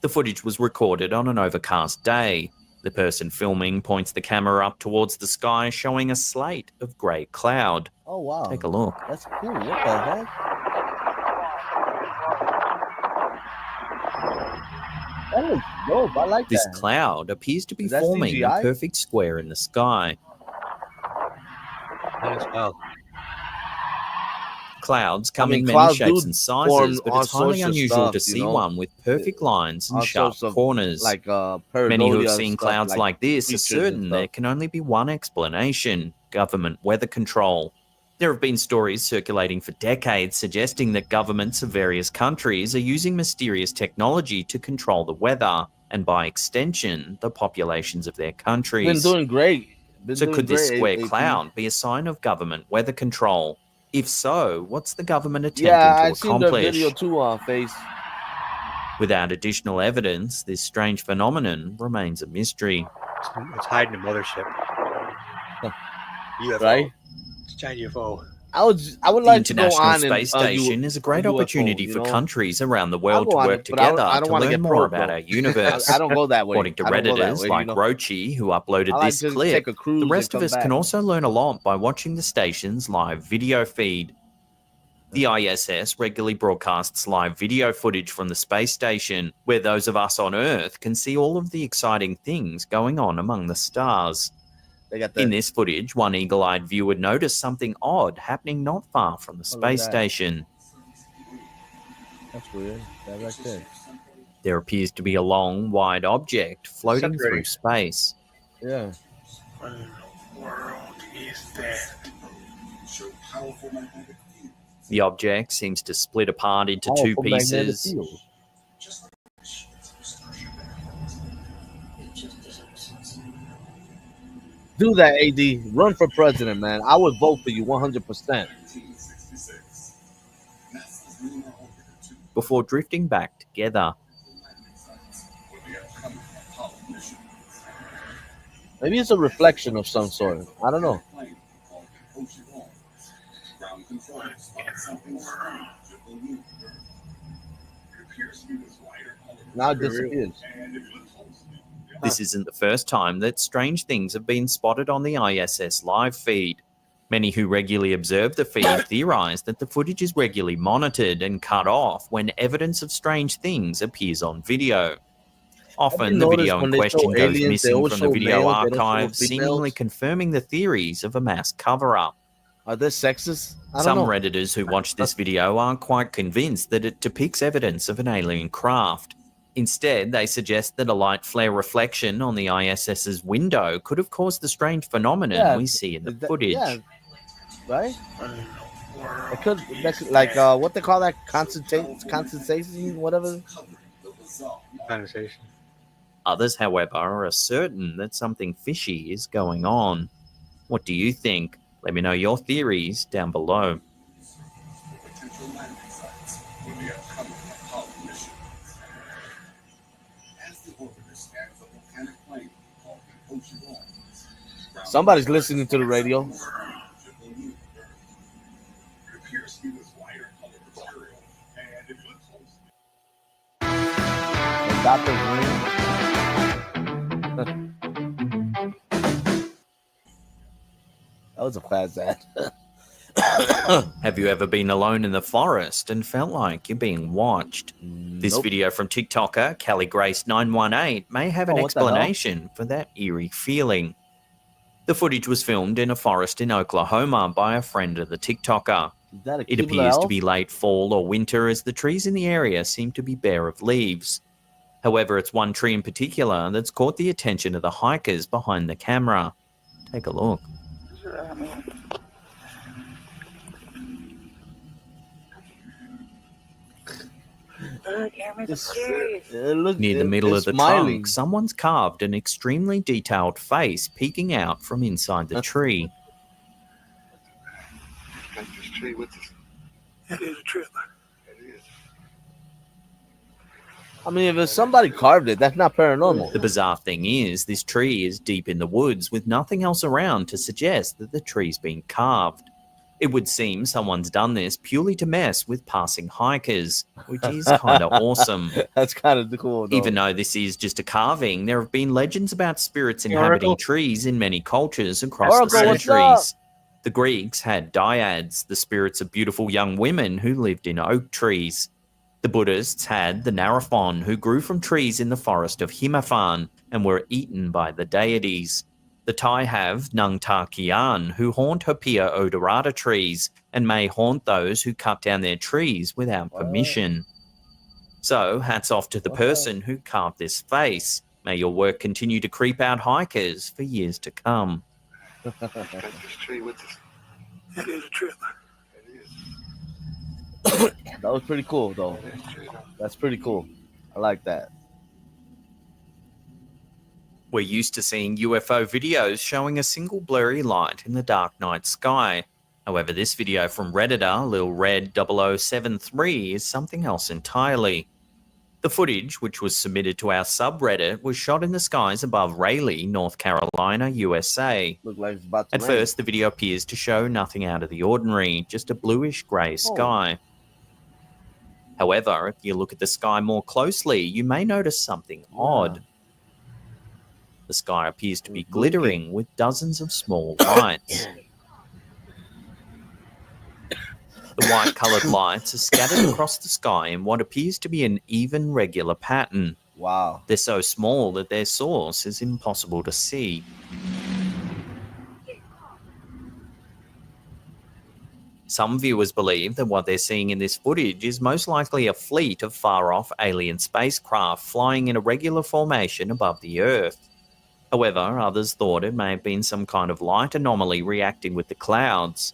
The footage was recorded on an overcast day. The person filming points the camera up towards the sky, showing a slate of grey cloud. Oh wow, Take a look. that's cool. What the heck? That looks dope. I like This that. cloud appears to be Is that forming a CGI? perfect square in the sky. That is well. Clouds come mean, in many clouds shapes do and form sizes, but all it's highly sorts of unusual stuff, to you see know? one with perfect lines and All sharp sorts of, corners. like Many who have pareidolia seen stuff, clouds like this are creatures and certain there stuff. can only be one explanation: government weather control. There have been stories circulating for decades suggesting that governments of various countries are using mysterious technology to control the weather, and by extension, the populations of their Been countries. doing great. Been So doing could this great, square AP. cloud be a sign of government weather control? If so, what's the government attempting Yeah, to I seen the accomplish? video too on Face. Without additional evidence, this strange phenomenon remains a mystery. It's hiding a mothership. UFO. Right? It's a giant UFO. I would The like to go International on Space Station is a great UFO, opportunity you for know? countries around the I'll world go to on work it, but I together don't to wanna learn get more probed, about though. our universe. I don't go that way. According to I don't go that Redditors way, like you know? Rochi, who uploaded I like this to clip, take a cruise the and rest of come us back. can also learn a lot by watching the station's live video feed. The ISS regularly broadcasts live video footage from the space station, where those of us on Earth can see all of the exciting things going on among the stars. They got In this footage, one eagle-eyed viewer noticed something odd happening not far from the Oh, look at space that. station. That's weird. That right there. There appears to be a long, wide object floating Separating. through space. Yeah. What in the world is that? So powerful magnetic field. The object seems to split apart into Oh, two for magnetic pieces. field. Just like the ships of Starship. It just doesn't make sense. Do that, AD. Run for president, man. I would vote for you 100%. 1966. NASA's lunar orbiter 2 Before drifting back together. with the upcoming Apollo mission. Maybe it's a reflection of some sort. I don't know. Plane called Ocean Ground control spotted something strange at the lunar. It appears to be this lighter color. Now it disappears. And if you look closely, This isn't the first time that strange things have been spotted on the ISS live feed. Many who regularly observe the feed theorize that the footage is regularly monitored and cut off when evidence of strange things appears on video. Often, the noticed video when in they question show goes aliens, they missing always from the show video males, they don't show archive, seemingly females? confirming the theories of a mass cover-up. Are they sexist? I don't Some know. Redditors who watch this video aren't quite convinced that it depicts evidence of an alien craft. Instead, they suggest that a light flare reflection on the ISS's window could have caused the strange phenomenon Yeah, we see in the Is that- footage. Yeah. Right? what in the That could like what they call that concentration, whatever. Conversation. Others, however, are certain that something fishy is going on. What do you think? Let me know your theories down below. Potential landing sites for the upcoming Apollo mission. As the orbiter scans a volcanic plain called the Ocean Wall. Somebody's listening to the radio. It appears to be this lighter colored material, and if you look closely, Dr. Green. That was a fast ad. Have you ever been alone in the forest and felt like you're being watched? This Nope. video from TikToker Callie Grace 918 may have an Oh, what the hell? explanation for that eerie feeling. The footage was filmed in a forest in Oklahoma by a friend of the TikToker. Is that a It Keebler appears to elf? be late fall or winter as the trees in the area seem to be bare of leaves. However, it's one tree in particular that's caught the attention of the hikers behind the camera. Take a look. Near the middle of the trunk, someone's carved an extremely detailed face peeking out from inside the tree. Got this tree with us. It is a trip. It is. I mean, if somebody carved it, that's not paranormal. The bizarre thing is, this tree is deep in the woods with nothing else around to suggest that the tree's been carved. It would seem someone's done this purely to mess with passing hikers, which is kind of awesome. That's kind of cool, though. Even though this is just a carving, there have been legends about spirits inhabiting Oracle. trees in many cultures across Oracle, the what's centuries. The Greeks had dyads, the spirits of beautiful young women who lived in oak trees. The Buddhists had the Narathon, who grew from trees in the forest of Himaphan and were eaten by the deities. The Thai have Nung Ta Kian, who haunt Hopia odorata trees and may haunt those who cut down their trees without permission. So, hats off to the person who carved this face. May your work continue to creep out hikers for years to come. Got this tree with us. It is a trip. It is. That was pretty cool, though. That's pretty cool. I like that. We're used to seeing UFO videos showing a single blurry light in the dark night sky. However, this video from Redditor, Lil Red 0073, is something else entirely. The footage, which was submitted to our subreddit, was shot in the skies above Raleigh, North Carolina, USA. Look like it's about to At rain. first, the video appears to show nothing out of the ordinary, just a bluish-grey sky. However, if you look at the sky more closely, you may notice something odd. The sky appears to be glittering with dozens of small lights. The white-coloured lights are scattered across the sky in what appears to be an even, regular pattern. Wow. They're so small that their source is impossible to see. Some viewers believe that what they're seeing in this footage is most likely a fleet of far-off alien spacecraft flying in a regular formation above the Earth. However, others thought it may have been some kind of light anomaly reacting with the clouds.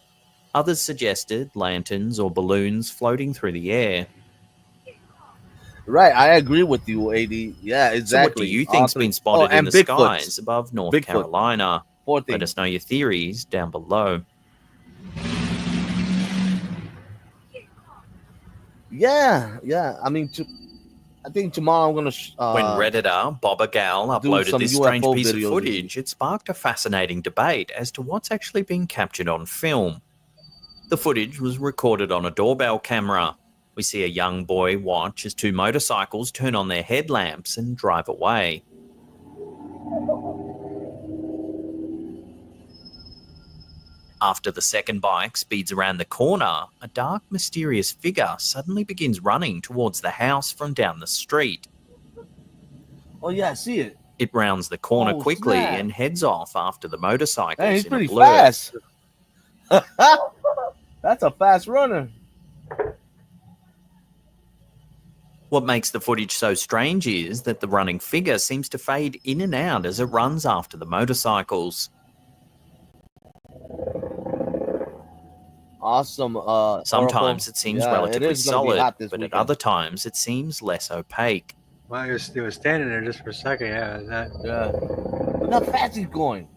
Others suggested lanterns or balloons floating through the air. Right, I agree with you, AD. Yeah, exactly. So what do you think's been spotted in and the Bigfoots. skies above North Bigfoot. Carolina? Fourth thing. Let us know your theories down below. Yeah. I mean, I think tomorrow I'm gonna. When Redditor Bobber Gal do uploaded some this strange UFO piece of videos. footage, it sparked a fascinating debate as to what's actually being captured on film. The footage was recorded on a doorbell camera. We see a young boy watch as two motorcycles turn on their headlamps and drive away. After the second bike speeds around the corner, a dark, mysterious figure suddenly begins running towards the house from down the street. Oh yeah, I see it. It rounds the corner Oh, quickly snap. and heads off after the motorcycles. Hey, he's in a pretty blur. fast. That's a fast runner. What makes the footage so strange is that the running figure seems to fade in and out as it runs after the motorcycles. Awesome. Sometimes Oracle. it seems Yeah, relatively it is gonna be solid, hot this but at weekend. other times it seems less opaque. Well, he was standing there just for a second. Yeah, Yeah. Look how fast he's going.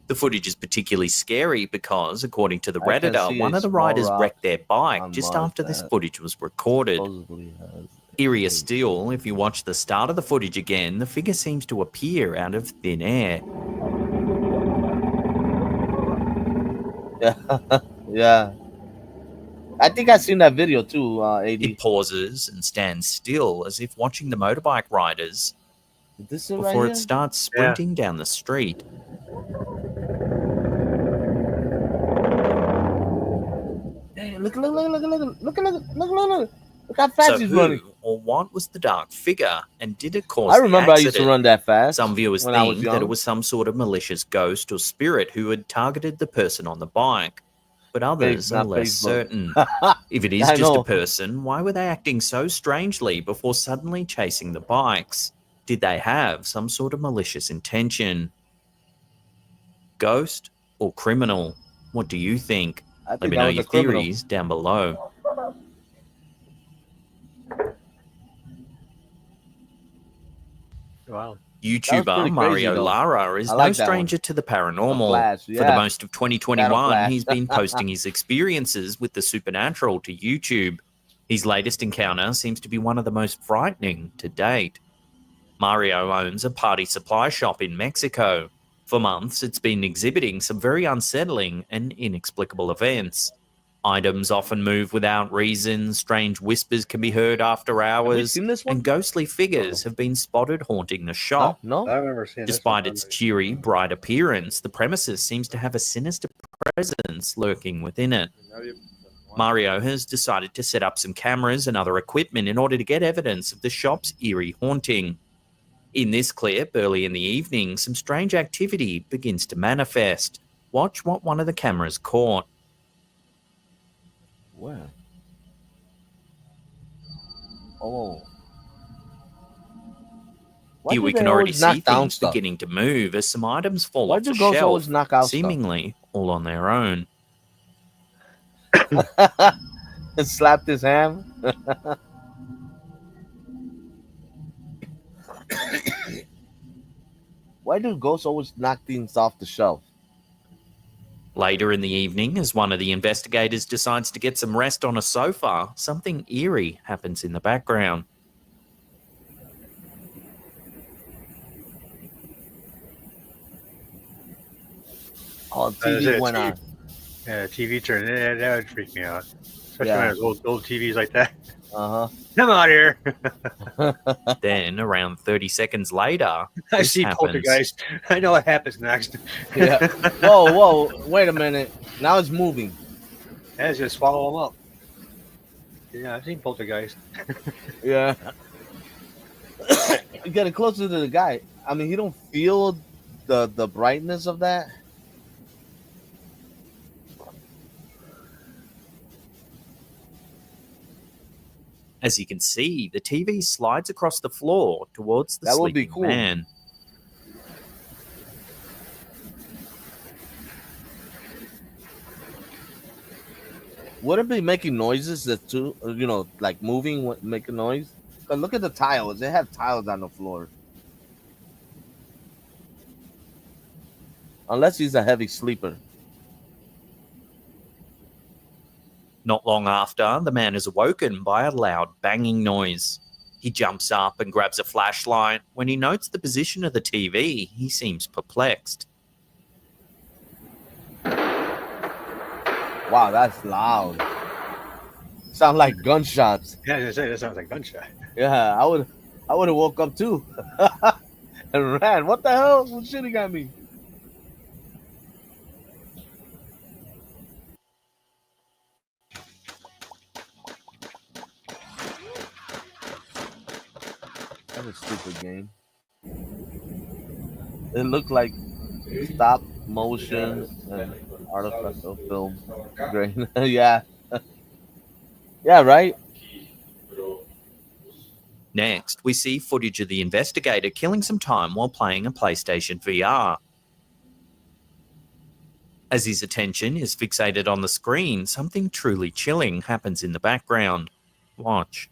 The footage is particularly scary because, according to the I can Redditor, see one a of the small riders rock wrecked their bike on just Mars after this that footage was recorded. supposedly has- Eerier still, if you watch the start of the footage again, the figure seems to appear out of thin air. Yeah. I think I've seen that video too, AD. It pauses and stands still as if watching the motorbike riders Is this it right before here? it starts sprinting down the street. Damn, look how fast So he's who running. or what was the dark figure, and did it cause I remember the I used to accident? run that fast. Some viewers when I was think that it young. was some sort of malicious ghost or spirit who had targeted the person on the bike, but others are not less Facebook. certain. If it is I just know. a person, why were they acting so strangely before suddenly chasing the bikes? Did they have some sort of malicious intention? Ghost or criminal? What do you think? I Let think me that know was your a criminal. theories down below. wow. YouTuber pretty Mario crazy, though. Lara is I like no that one. stranger to the paranormal. Flash, For the yeah. most of Shadow 2021, Flash. he's been posting his experiences with the supernatural to YouTube. His latest encounter seems to be one of the most frightening to date. Mario owns a party supply shop in Mexico. For months, it's been exhibiting some very unsettling and inexplicable events. Items often move without reason, strange whispers can be heard after Have we hours, seen this one? and ghostly figures have been spotted haunting the shop. No? I remember seeing this Despite one. its cheery, bright appearance, the premises seems to have a sinister presence lurking within it. Mario has decided to set up some cameras and other equipment in order to get evidence of the shop's eerie haunting. In this clip, early in the evening, some strange activity begins to manifest. Watch what one of the cameras caught. Where? Oh. Why Here do we they can already always knock see down things stuff? beginning to move as some items fall Why off do the ghosts shelf, always knock out stuff? seemingly all on their own. And slapped his hand. Why do ghosts always knock things off the shelf? Later in the evening, as one of the investigators decides to get some rest on a sofa, something eerie happens in the background. Oh, That is TV it. went on. Yeah, TV turned. Yeah, that would freak me out. Especially Yeah. when it was old TVs like that. Uh Come out here. Then, around 30 seconds later, I this see happens. poltergeist. I know what happens next. Yeah. Whoa, wait a minute. Now it's moving. Yeah, it's gonna swallow them up. Yeah, I've seen poltergeist. Yeah. Getting closer to the guy. I mean, he don't feel the brightness of that. As you can see, the TV slides across the floor towards the That would be sleeping cool. man. Would it be making noises that too? You know, like moving, making noise? 'Cause look at the tiles. They have tiles on the floor. Unless he's a heavy sleeper. Not long after, the man is awoken by a loud banging noise. He jumps up and grabs a flashlight. When he notes the position of the TV, he seems perplexed. Wow, that's loud. Sound like gunshots. Yeah, I was gonna say that sounds like gunshot. Yeah, I would have woke up too. And ran. What the hell was shooting at me? That's a stupid game. It looked like stop motion and artificial film. Great. Yeah. Yeah, right? Next, we see footage of the investigator killing some time while playing a PlayStation VR. As his attention is fixated on the screen, something truly chilling happens in the background. Watch.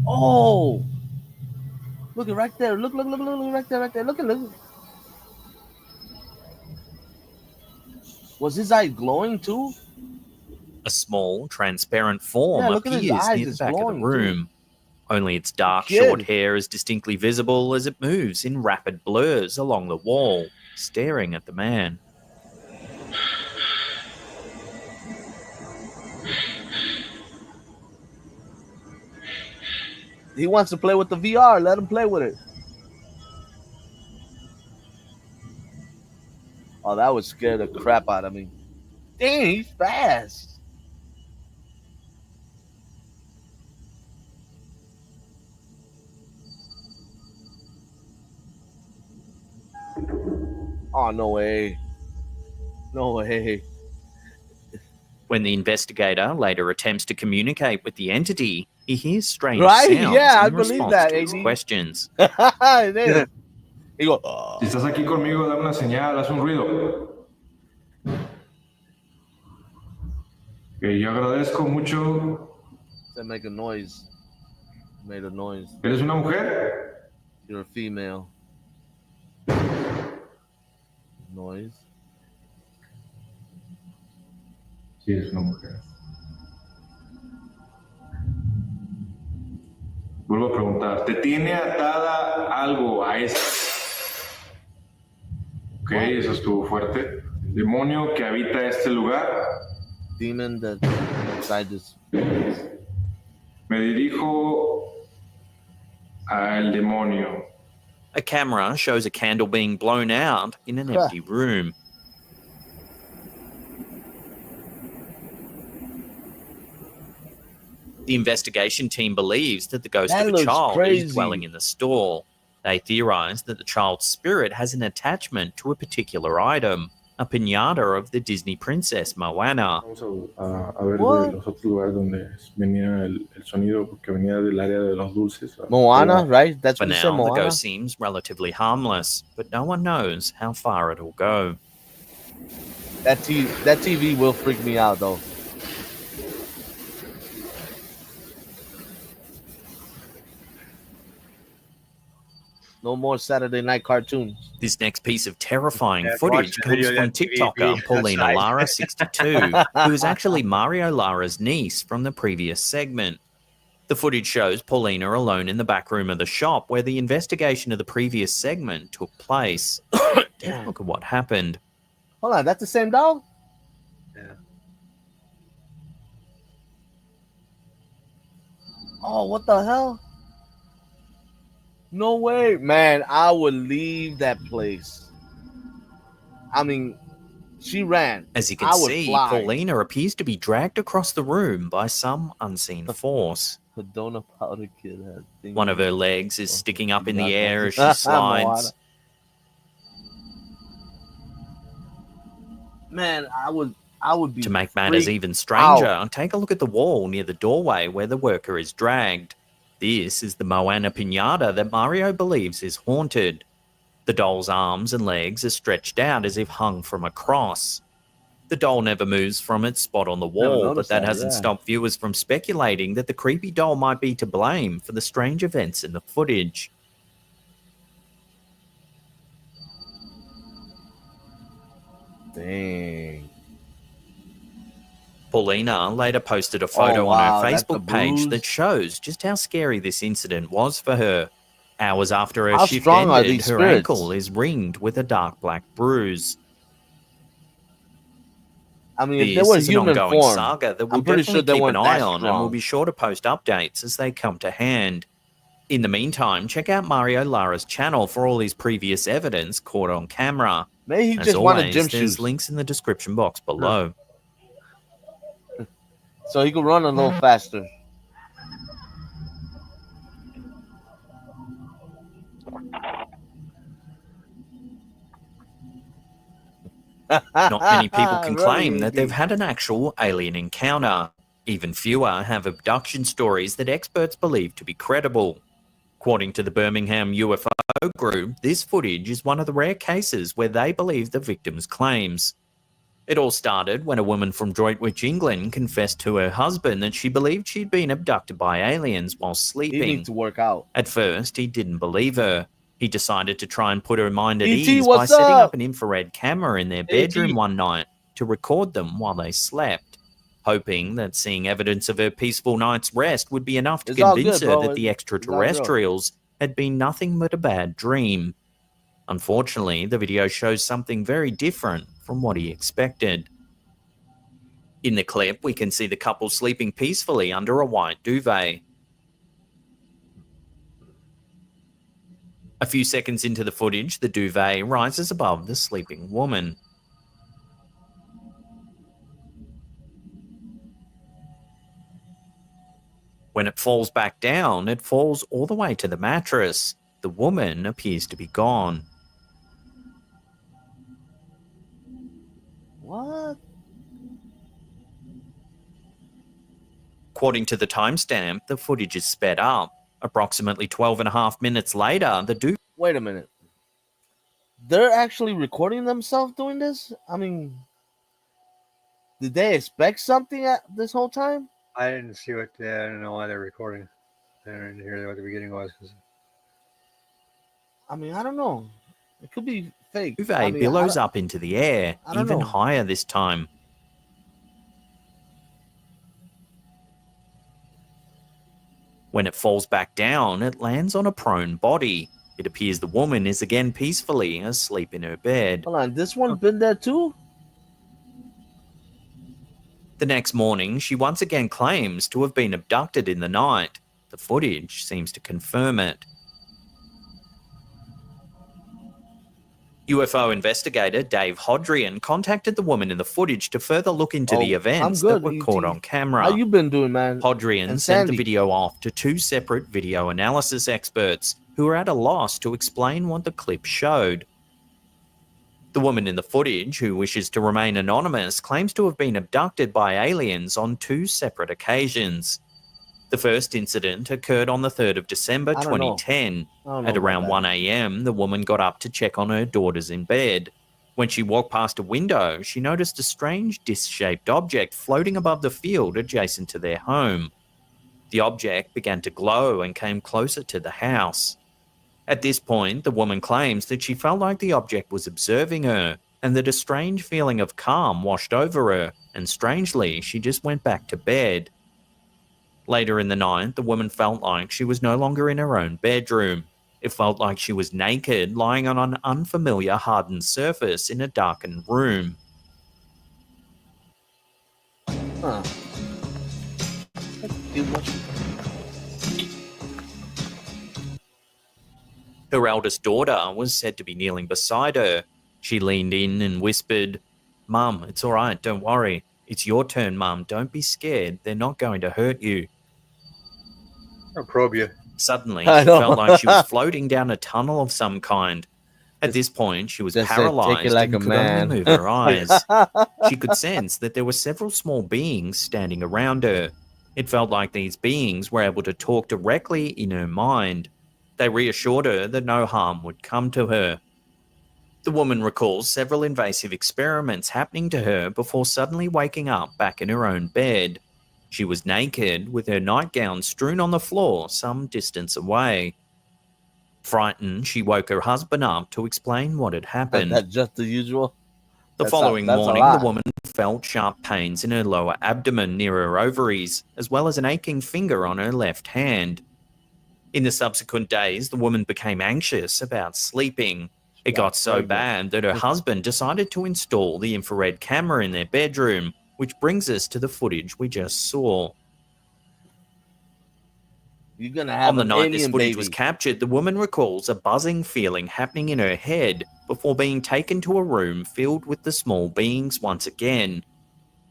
Oh, look it right there. Look right there. Look. Was his eye glowing too? A small, transparent form Yeah, look at his appears eyes, near the it's back of the glowing, room. Only its dark, kid. short hair is distinctly visible as it moves in rapid blurs along the wall, staring at the man. He wants to play with the VR. Let him play with it. Oh, that would scare the crap out of me. Dang, he's fast. Oh, no way. No way. When the investigator later attempts to communicate with the entity, he hears strange Right? sounds Yeah, I in believe response that, to his AD. questions. It is. He goes, "Oh." Si estás aquí conmigo, dame una señal, haz un ruido. Que yo agradezco mucho. Said make a noise. Made a noise. ¿Eres una mujer? You're a female. Noise. Sí, eres una mujer. Vuelvo a preguntar, ¿te tiene atada algo a esa? Ok, eso estuvo fuerte. El demonio que habita este lugar. Demon that inside this. Me dirijo al demonio. A camera shows a candle being blown out in an empty room. The investigation team believes that the ghost That of a looks child crazy. is dwelling in the stall. They theorize that the child's spirit has an attachment to a particular item, a piñata of the Disney princess Moana. Vamos a ver de los otros lugares donde venía el sonido, porque venía del área de los dulces. Moana, right? That's For what you said, now, the Moana. ghost seems relatively harmless, but no one knows how far it'll go. That TV will freak me out, though. No more Saturday night cartoons. This next piece of terrifying Yeah, footage watch the comes video of from that TV TikToker being Paulina outside. Lara 62, who is actually Mario Lara's niece from the previous segment. The footage shows Paulina alone in the back room of the shop where the investigation of the previous segment took place. Take a look at what happened. Hold on, that's the same dog? Yeah. Oh, what the hell? No way, man. I would leave that place. I mean, she ran. As you can I would see, fly. Paulina appears to be dragged across the room by some unseen force. Hedona Powder Kid has things. One of her legs is sticking up in the Moana. air as she slides. Man, I would be To make matters freaked even stranger, out. take a look at the wall near the doorway where the worker is dragged. This is the Moana piñata that Mario believes is haunted. The doll's arms and legs are stretched out as if hung from a cross. The doll never moves from its spot on the wall, but noticed that that, hasn't yeah. stopped viewers from speculating that the creepy doll might be to blame for the strange events in the footage. Dang. Paulina later posted a photo wow, on her that's the Facebook page bruise? that shows just how scary this incident was for her. Hours after her How shift strong are ended, these her spirits? ankle is ringed with a dark black bruise. I mean, if This there was is an human ongoing form, saga that we'll I'm pretty definitely sure they keep an weren't eye that on, and strong. we'll be sure to post updates as they come to hand. In the meantime, check out Mario Lara's channel for all his previous evidence caught on camera. maybe he As just always, wanted gym there's shoes, links in the description box below. so he could run a little faster. Not many people can claim Right, that they've had an actual alien encounter. Even fewer have abduction stories that experts believe to be credible. According to the Birmingham UFO Group, this footage is one of the rare cases where they believe the victim's claims. It all started when a woman from Droitwich, England, confessed to her husband that she believed she'd been abducted by aliens while He sleeping. needs to work out. At first, he didn't believe her. He decided to try and put her mind at ET, ease by what's setting up? up an infrared camera in their ET. bedroom one night to record them while they slept, hoping that seeing evidence of her peaceful night's rest would be enough to It's all convince good, her bro. that the It's all good. extraterrestrials had been nothing but a bad dream. Unfortunately, the video shows something very different from what he expected. In the clip, we can see the couple sleeping peacefully under a white duvet. A few seconds into the footage, the duvet rises above the sleeping woman. When it falls back down, it falls all the way to the mattress. The woman appears to be gone. What? According to the timestamp, the footage is sped up. Approximately 12 and a half minutes later, the duvet... Wait a minute. They're actually recording themselves doing this? I mean, did they expect something this whole time? I didn't see what. I don't know why they're recording. I didn't hear what the beginning was. I mean, I don't know. It could be fake. duvet I mean, billows up into the air, I don't even know. higher this time. When it falls back down, it lands on a prone body. It appears the woman is again peacefully asleep in her bed. Hold on, this one been there too? The next morning, she once again claims to have been abducted in the night. The footage seems to confirm it. UFO investigator Dave Hodrian contacted the woman in the footage to further look into the events that were caught on camera. How you been doing, man? Hodrian And sent the Sandy? video off to two separate video analysis experts who were at a loss to explain what the clip showed. The woman in the footage, who wishes to remain anonymous, claims to have been abducted by aliens on two separate occasions. The first incident occurred on the 3rd of December I don't know. 2010. I don't know At around about 1 a.m., the woman got up to check on her daughters in bed. When she walked past a window, she noticed a strange disc-shaped object floating above the field adjacent to their home. The object began to glow and came closer to the house. At this point, the woman claims that she felt like the object was observing her and that a strange feeling of calm washed over her, and strangely, she just went back to bed. Later in the night, the woman felt like she was no longer in her own bedroom. It felt like she was naked, lying on an unfamiliar hardened surface in a darkened room. Huh. Too much. Her eldest daughter was said to be kneeling beside her. She leaned in and whispered, "Mum, it's all right, don't worry. It's your turn, Mum. Don't be scared. They're not going to hurt you." I'll probe you. Suddenly, I she know. felt like she was floating down a tunnel of some kind. At this point, she was Just said, paralyzed "Take it like and a could man." only move her eyes. She could sense that there were several small beings standing around her. It felt like these beings were able to talk directly in her mind. They reassured her that no harm would come to her. The woman recalls several invasive experiments happening to her before suddenly waking up back in her own bed. She was naked, with her nightgown strewn on the floor some distance away. Frightened, she woke her husband up to explain what had happened. That's just the usual. The That's following a morning, lot. the woman felt sharp pains in her lower abdomen near her ovaries, as well as an aching finger on her left hand. In the subsequent days, the woman became anxious about sleeping. It got so bad that her husband decided to install the infrared camera in their bedroom, which brings us to the footage we just saw. You're gonna have On the an night this alien footage baby. was captured, the woman recalls a buzzing feeling happening in her head before being taken to a room filled with the small beings once again.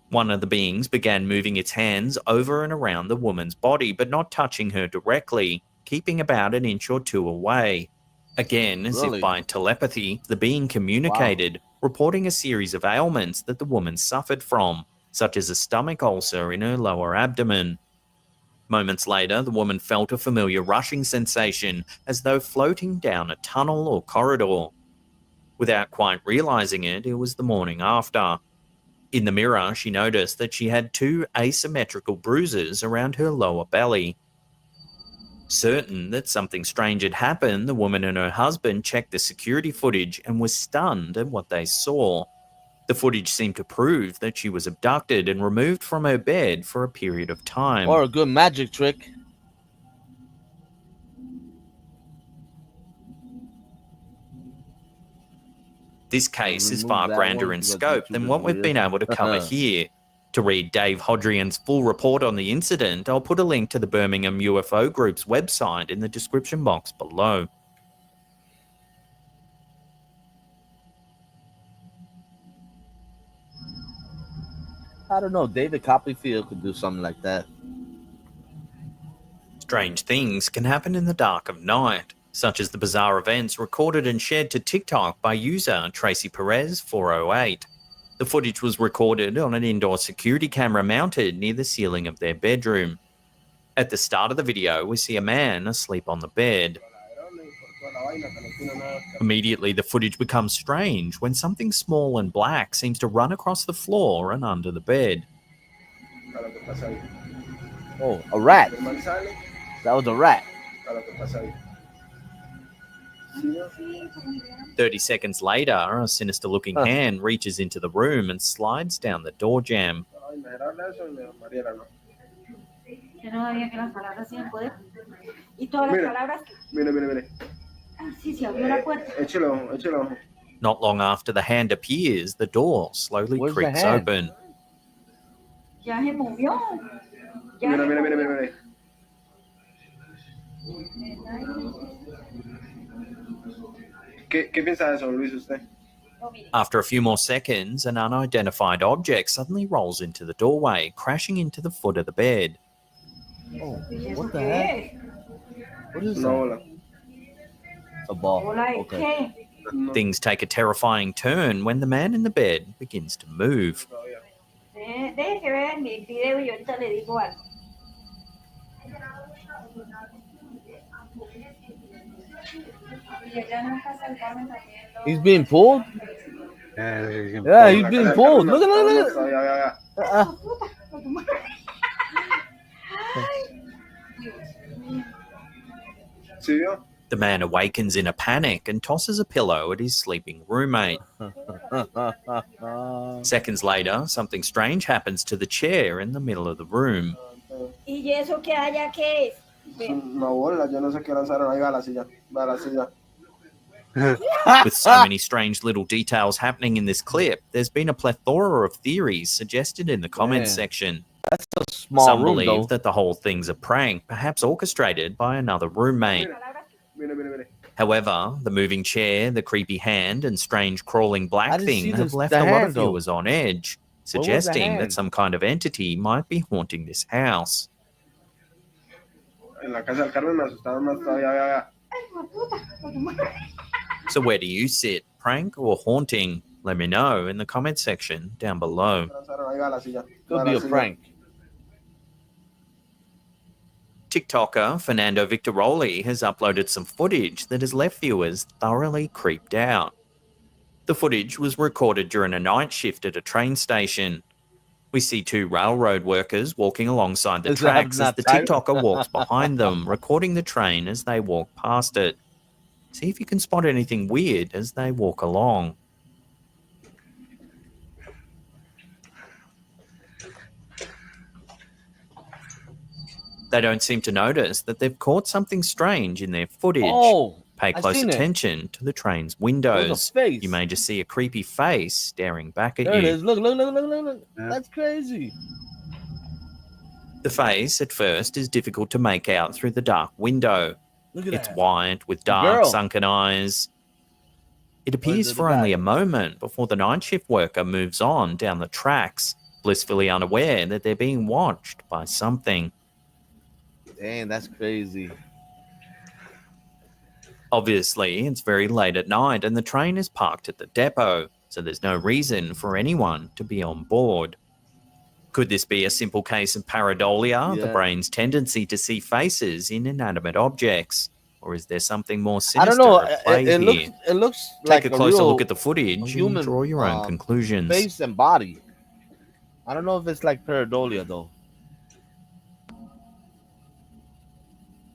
One of the beings began moving its hands over and around the woman's body, but not touching her directly, keeping about an inch or two away. Again, as Really? if by telepathy, the being communicated, reporting a series of ailments that the woman suffered from. such as a stomach ulcer in her lower abdomen. Moments later, the woman felt a familiar rushing sensation as though floating down a tunnel or corridor. Without quite realizing it, it was the morning after. In the mirror, she noticed that she had 2 asymmetrical bruises around her lower belly. Certain that something strange had happened, the woman and her husband checked the security footage and were stunned at what they saw. The footage seemed to prove that she was abducted and removed from her bed for a period of time. Or a good magic trick. This case is Remove far that grander one in because scope YouTube than is what we've weird. been able to cover here. To read Dave Hodrian's full report on the incident, I'll put a link to the Birmingham UFO Group's website in the description box below. I don't know. David Copperfield could do something like that. Strange things can happen in the dark of night, such as the bizarre events recorded and shared to TikTok by user Tracy Perez 408. The footage was recorded on an indoor security camera mounted near the ceiling of their bedroom. At the start of the video, we see a man asleep on the bed. Immediately, the footage becomes strange when something small and black seems to run across the floor and under the bed. Oh, a rat. That was a rat. 30 seconds later, a sinister-looking hand reaches into the room and slides down the door jamb. Yo no sabía que las palabras se iban a poder. Y todas las palabras. Mire. Ay, sí, se abrió la puerta. Échelo. Not long after the hand appears, the door slowly Where's the creaks hand? open. Ya se movió. Ya Mira, se mira, movió. mira, mira. ¿Qué piensa de eso, Luis, usted? No, mire. After a few more seconds, an unidentified object suddenly rolls into the doorway, crashing into the foot of the bed. Oh, ¿Y eso what the qué heck? es? What is Una that? bola. A ball. Hola, ¿y Okay. qué? No, Things take a terrifying turn when the man in the bed begins to move. todavía. Deje que vean mi video y ahorita le digo algo. Y allá en la casa del Carmen también lo- He's being pulled? Yeah, you can Yeah, pull he's it. being pulled. Look at that. Ya. ¿Sí vio? The man awakens in a panic and tosses a pillow at his sleeping roommate. Seconds later, something strange happens to the chair in the middle of the room. ¿Y eso que haya qué es? Una bola, yo no sé qué lanzaron. Ahí va la silla. Va la silla. With so many strange little details happening in this clip, there's been a plethora of theories suggested in the comments Yeah. section. That's a small Some room, believe though. that the whole thing's a prank, perhaps orchestrated by another roommate. Mire. However, the moving chair, the creepy hand, and strange crawling I black didn't thing see have this- left the a lot hand, of though. viewers on edge, Where was the suggesting that hand? some kind of entity might be haunting this house. En la casa del Carmen me asustaron más todavía. So where do you sit? Prank or haunting? Let me know in the comment section down below. Lanzaron, ahí va la silla. Could Va be la a silla. prank. TikToker Fernando Victoroli has uploaded some footage that has left viewers thoroughly creeped out. The footage was recorded during a night shift at a train station. We see 2 railroad workers walking alongside the Is that tracks as not the tight? TikToker walks behind them, recording the train as they walk past it. See if you can spot anything weird as they walk along. They don't seem to notice that they've caught something strange in their footage. Oh, Pay I close seen it. attention to the train's There's windows. a face. You may just see a creepy face staring back at There it you. is. Look. Yeah. That's crazy. The face, at first, is difficult to make out through the dark window. Look at It's that. white with dark, girl. sunken eyes. It appears the for guy? only a moment before the night shift worker moves on down the tracks, blissfully unaware that they're being watched by something. Dang, that's crazy. Obviously, it's very late at night and the train is parked at the depot, so there's no reason for anyone to be on board. Could this be a simple case of pareidolia, the Yeah. brain's tendency to see faces in inanimate objects? Or is there something more I sinister don't know. at play It here? looks Take like a closer real look at the footage and human, draw your own conclusions. face and body. I don't know if it's like pareidolia though.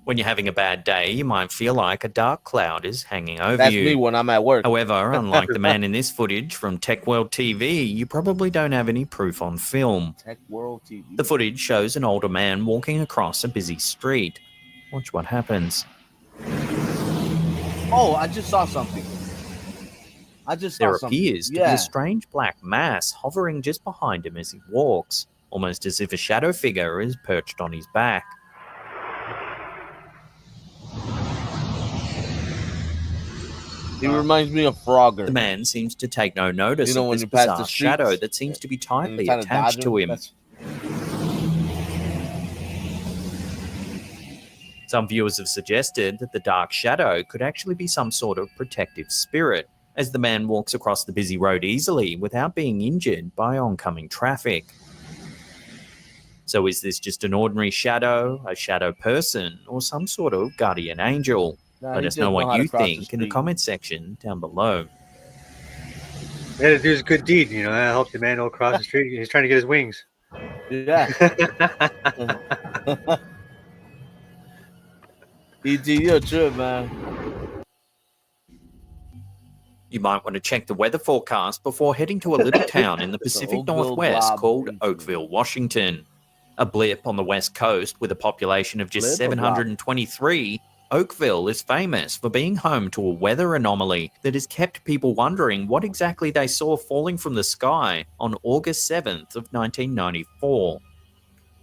When you're having a bad day, you might feel like a dark cloud is hanging over That's you. me when I'm at work. However, unlike the man in this footage from Tech World TV, you probably don't have any proof on film. Tech World TV. The footage shows an older man walking across a busy street. Watch what happens. Oh, I just saw something. There appears to be a strange black mass hovering just behind him as he walks, almost as if a shadow figure is perched on his back. He reminds me of Frogger. The man seems to take no notice You know, of when this you pass the bizarre streets, shadow that seems to be tightly kinda attached dodge to him. Some viewers have suggested that the dark shadow could actually be some sort of protective spirit, as the man walks across the busy road easily without being injured by oncoming traffic. So is this just an ordinary shadow, a shadow person, or some sort of guardian angel? Nah, Let he us know just know what how to you cross the think in the street. comment section down below. Yeah, to do his good deed, you know, that helped the man go across the street. He's trying to get his wings. Yeah. E.T., you're a trip, man. You might want to check the weather forecast before heading to a little town in the Pacific Oakville Northwest blob called region. Oakville, Washington. A blip on the west coast with a population of just Blip or blob? 723, Oakville is famous for being home to a weather anomaly that has kept people wondering what exactly they saw falling from the sky on August 7th of 1994.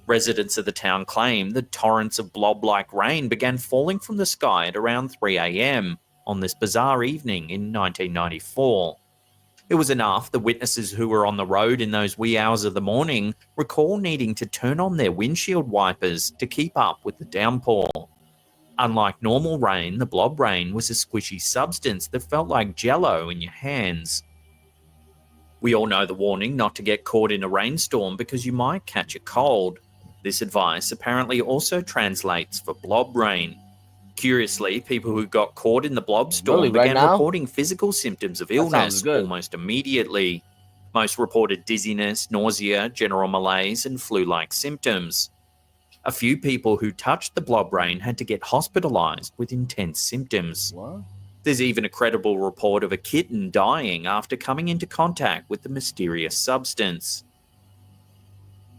Residents of the town claim that torrents of blob-like rain began falling from the sky at around 3 a.m. on this bizarre evening in 1994. It was enough that witnesses who were on the road in those wee hours of the morning recall needing to turn on their windshield wipers to keep up with the downpour. Unlike normal rain, the blob rain was a squishy substance that felt like jello in your hands. We all know the warning not to get caught in a rainstorm because you might catch a cold. This advice apparently also translates for blob rain. Curiously, people who got caught in the blob storm Really, right began now? reporting physical symptoms of That sounds illness good. almost immediately. Most reported dizziness, nausea, general malaise, and flu-like symptoms. A few people who touched the blob rain had to get hospitalized with intense symptoms. What? There's even a credible report of a kitten dying after coming into contact with the mysterious substance.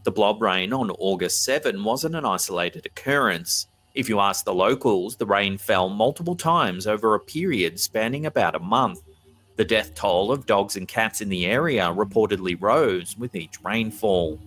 The blob rain on August 7 wasn't an isolated occurrence. If you ask the locals, the rain fell multiple times over a period spanning about a month. The death toll of dogs and cats in the area reportedly rose with each rainfall.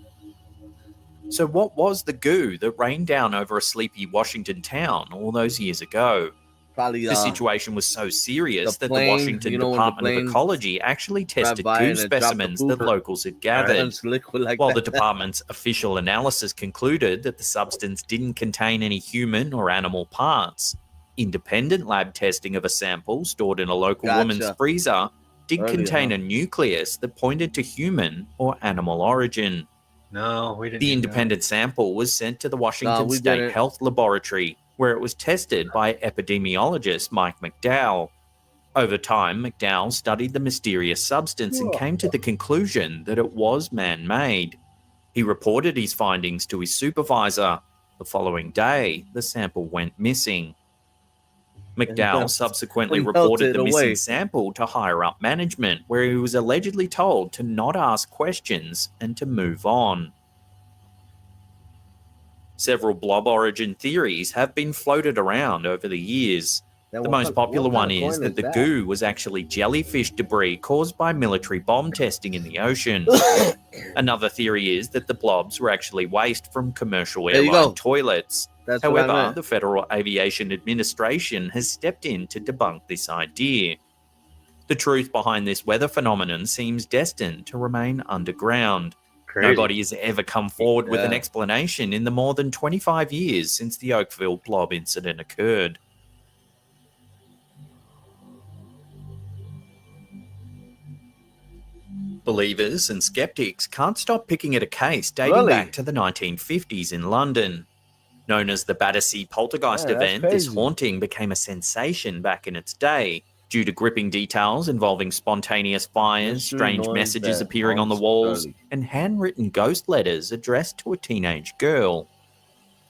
So what was the goo that rained down over a sleepy Washington town all those years ago? Probably The situation was so serious the that plane, the Washington you know, when the Department of planes Ecology actually tested by goo and it dropped the specimens that pooper. locals had gathered. It's liquid like While that. the department's official analysis concluded that the substance didn't contain any human or animal parts, independent lab testing of a sample stored in a local woman's Gotcha. freezer did Early, contain huh? a nucleus that pointed to human or animal origin. No, we didn't. The do that. independent sample was sent to the Washington we State didn't. Health Laboratory, where it was tested by epidemiologist Mike McDowell. Over time, McDowell studied the mysterious substance and came to the conclusion that it was man-made. He reported his findings to his supervisor. The following day, the sample went missing. McDowell subsequently melted reported the away. missing sample to higher-up management, where he was allegedly told to not ask questions and to move on. Several blob origin theories have been floated around over the years. Then The what most kind- popular what one kind of is coin that the that? goo was actually jellyfish debris caused by military bomb testing in the ocean. Another theory is that the blobs were actually waste from commercial There you airline go. toilets. That's what I However, meant. the Federal Aviation Administration has stepped in to debunk this idea. The truth behind this weather phenomenon seems destined to remain underground. Crazy. Nobody has ever come forward with an Yeah. explanation in the more than 25 years since the Oakville blob incident occurred. Believers and skeptics can't stop picking at a case dating Really? back to the 1950s in London. Known as the Battersea Poltergeist Yeah, that's event, this crazy. haunting became a sensation back in its day due to gripping details involving spontaneous fires, Mystery strange noise messages that appearing on the haunts walls, Shirley. and handwritten ghost letters addressed to a teenage girl.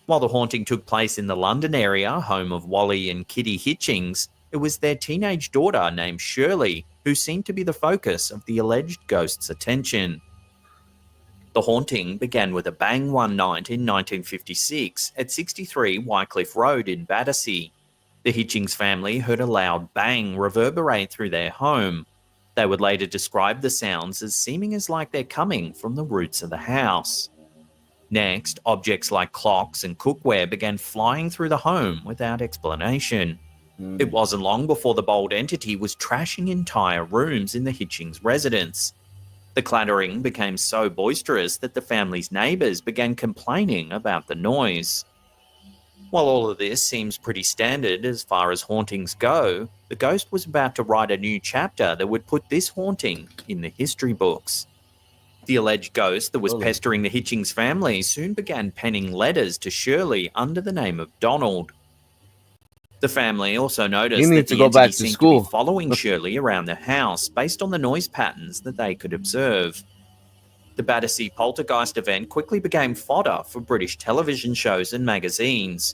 While the haunting took place in the London area, home of Wally and Kitty Hitchings, it was their teenage daughter named Shirley who seemed to be the focus of the alleged ghost's attention. The haunting began with a bang one night in 1956 at 63 Wycliffe Road in Battersea. The Hitchings family heard a loud bang reverberate through their home. They would later describe the sounds as seeming as like they're coming from the roots of the house. Next, objects like clocks and cookware began flying through the home without explanation. It wasn't long before the bold entity was trashing entire rooms in the Hitchings residence. The clattering became so boisterous that the family's neighbours began complaining about the noise. While all of this seems pretty standard as far as hauntings go, the ghost was about to write a new chapter that would put this haunting in the history books. The alleged ghost that was pestering the Hitchings family soon began penning letters to Shirley under the name of Donald. The family also noticed You need that to the go entity back to seemed to school. be following Shirley around the house based on the noise patterns that they could observe. The Battersea Poltergeist event quickly became fodder for British television shows and magazines.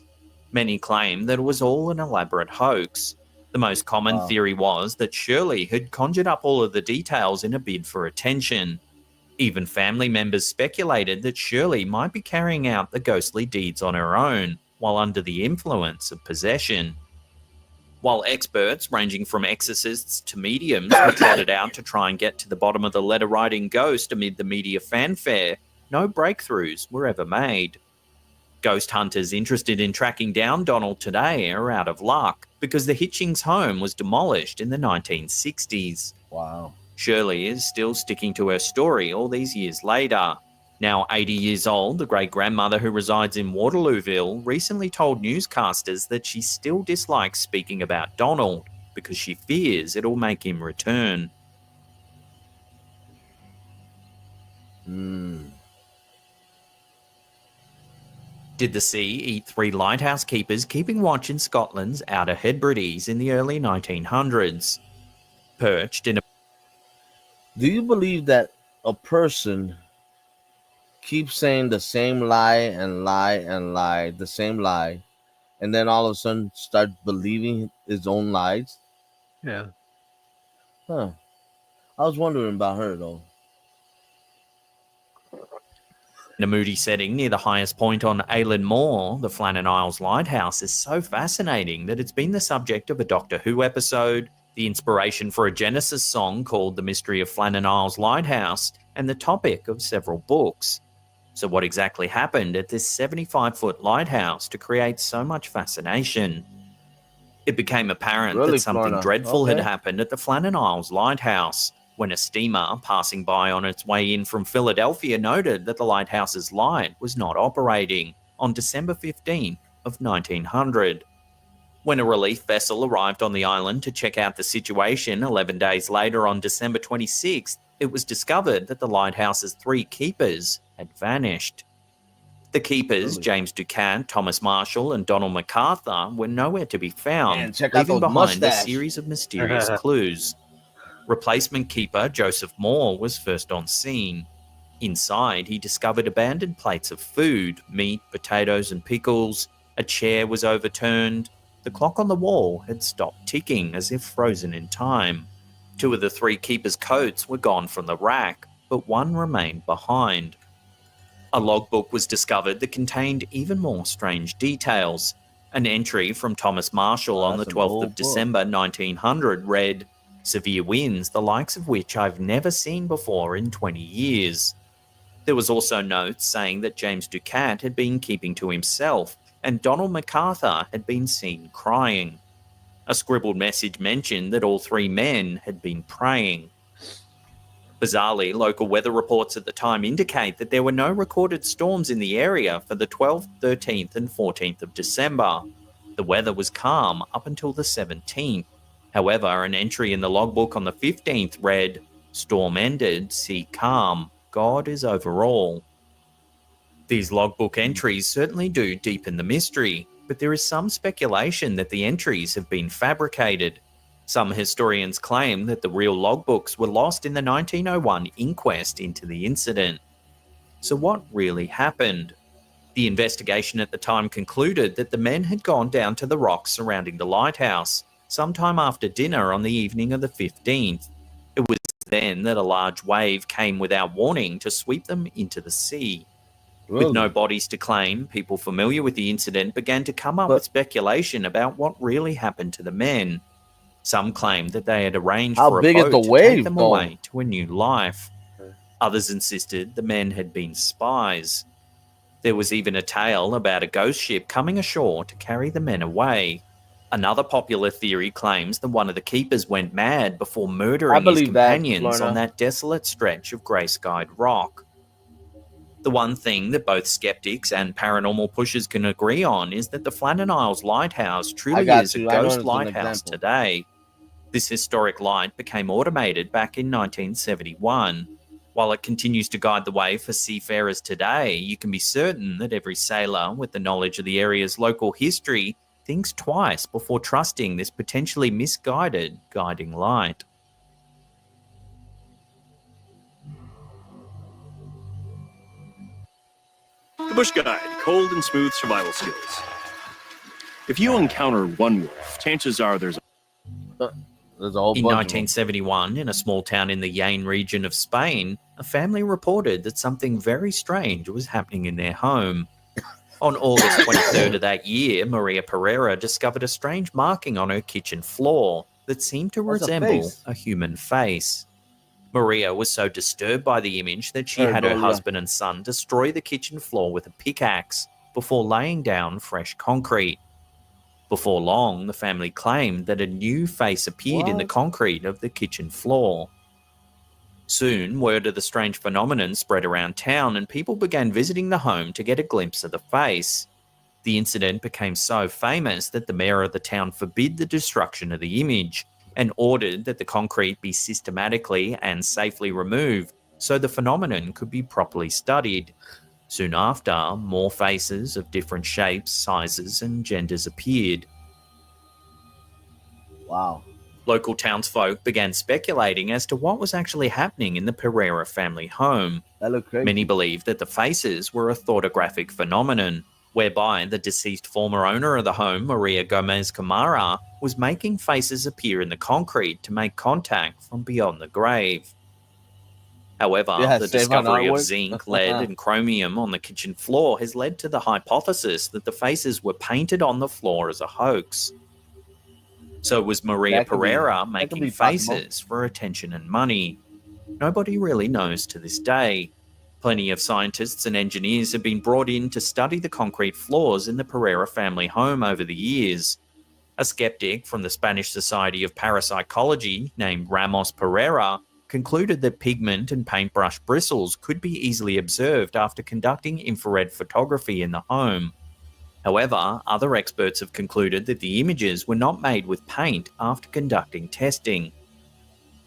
Many claim that it was all an elaborate hoax. The most common theory was that Shirley had conjured up all of the details in a bid for attention. Even family members speculated that Shirley might be carrying out the ghostly deeds on her own, while under the influence of possession. While experts ranging from exorcists to mediums were trotted out to try and get to the bottom of the letter-writing ghost amid the media fanfare, no breakthroughs were ever made. Ghost hunters interested in tracking down Donald today are out of luck because the Hitchings home was demolished in the 1960s. Wow. Shirley is still sticking to her story all these years later. Now 80 years old, the great-grandmother who resides in Waterlooville recently told newscasters that she still dislikes speaking about Donald because she fears it'll make him return. Did the sea eat 3 lighthouse keepers keeping watch in Scotland's Outer Hebrides in the early 1900s? Perched in a... Do you believe that a person keeps saying the same lie and lie and lie, the same lie, and then all of a sudden start believing his own lies? Yeah. Huh. I was wondering about her, though. In a moody setting near the highest point on Eilean Moor, the Flannan Isles Lighthouse is so fascinating that it's been the subject of a Doctor Who episode, the inspiration for a Genesis song called The Mystery of Flannan Isles Lighthouse, and the topic of several books. So what exactly happened at this 75-foot lighthouse to create so much fascination? It became apparent Really, that something Florida? dreadful had Okay. happened at the Flannan Isles Lighthouse when a steamer passing by on its way in from Philadelphia noted that the lighthouse's light was not operating on December 15th of 1900. When a relief vessel arrived on the island to check out the situation 11 days later on December 26th, it was discovered that the lighthouse's 3 keepers had vanished. The keepers, James Ducat, Thomas Marshall, and Donald MacArthur, were nowhere to be found, Man, check out leaving those behind a mustache. series of mysterious clues. Replacement keeper Joseph Moore was first on scene. Inside, he discovered abandoned plates of food, meat, potatoes, and pickles. A chair was overturned. The clock on the wall had stopped ticking as if frozen in time. 2 of the 3 keepers' coats were gone from the rack, but one remained behind. A logbook was discovered that contained even more strange details. An entry from Thomas Marshall on the That's an 12th old of book. December 1900 read, "Severe winds, the likes of which I've never seen before in 20 years." There was also notes saying that James Ducat had been keeping to himself and Donald MacArthur had been seen crying. A scribbled message mentioned that all 3 men had been praying. Bizarrely, local weather reports at the time indicate that there were no recorded storms in the area for the 12th, 13th, and 14th of December. The weather was calm up until the 17th. However, an entry in the logbook on the 15th read, Storm ended, sea calm. God is over all. These logbook entries certainly do deepen the mystery, but there is some speculation that the entries have been fabricated. Some historians claim that the real logbooks were lost in the 1901 inquest into the incident. So what really happened? The investigation at the time concluded that the men had gone down to the rocks surrounding the lighthouse sometime after dinner on the evening of the 15th. It was then that a large wave came without warning to sweep them into the sea. Really? With no bodies to claim, people familiar with the incident began to come up with speculation about what really happened to the men. Some claimed that they had arranged How for a big is boat the to wave, take them though? away to a new life. Others insisted the men had been spies. There was even a tale about a ghost ship coming ashore to carry the men away. Another popular theory claims that one of the keepers went mad before murdering his believe that, companions Florida. on that desolate stretch of grey-skied rock. The one thing that both skeptics and paranormal pushers can agree on is that the Flannan Isles Lighthouse truly got is a you. I know ghost it's an lighthouse example. today. This historic light became automated back in 1971. While it continues to guide the way for seafarers today, you can be certain that every sailor with the knowledge of the area's local history thinks twice before trusting this potentially misguided guiding light. The Bush Guide, cold and smooth survival skills. If you encounter one wolf, chances are there's a whole In bunch of them. 1971, in a small town in the Jaén region of Spain, a family reported that something very strange was happening in their home. On August 23rd of that year, Maria Pereira discovered a strange marking on her kitchen floor that seemed to That's a resemble face. a human face. Maria was so disturbed by the image that she had her Ergolia. husband and son destroy the kitchen floor with a pickaxe before laying down fresh concrete. Before long, the family claimed that a new face appeared in the What? concrete of the kitchen floor. Soon, word of the strange phenomenon spread around town and people began visiting the home to get a glimpse of the face. The incident became so famous that the mayor of the town forbid the destruction of the image and ordered that the concrete be systematically and safely removed so the phenomenon could be properly studied. Soon after, more faces of different shapes, sizes, and genders appeared. Wow. Local townsfolk began speculating as to what was actually happening in the Pereira family home. That looked crazy. Many believed that the faces were a thortographic phenomenon, whereby the deceased former owner of the home, Maria Gomez Camara, was making faces appear in the concrete to make contact from beyond the grave. However, Yeah, the save on discovery of artwork. zinc, lead, and chromium on the kitchen floor has led to the hypothesis that the faces were painted on the floor as a hoax. So was Maria That could be- Pereira that could making be possible. faces for attention and money? Nobody really knows to this day. Plenty of scientists and engineers have been brought in to study the concrete floors in the Pereira family home over the years. A skeptic from the Spanish Society of Parapsychology named Ramos Pereira concluded that pigment and paintbrush bristles could be easily observed after conducting infrared photography in the home. However, other experts have concluded that the images were not made with paint after conducting testing.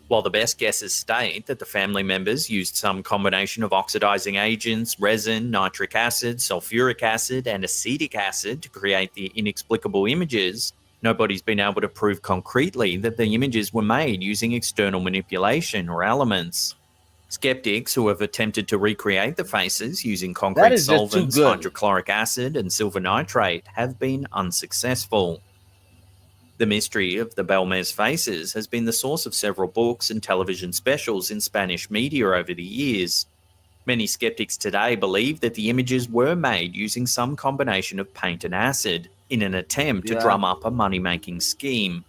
While the best guesses state that the family members used some combination of oxidizing agents, resin, nitric acid, sulfuric acid, and acetic acid to create the inexplicable images, nobody's been able to prove concretely that the images were made using external manipulation or elements. Skeptics who have attempted to recreate the faces using That concrete is just too solvents, good. hydrochloric acid, and silver nitrate have been unsuccessful. The mystery of the Belmez faces has been the source of several books and television specials in Spanish media over the years. Many skeptics today believe that the images were made using some combination of paint and acid in an attempt to Yeah. drum up a money-making scheme.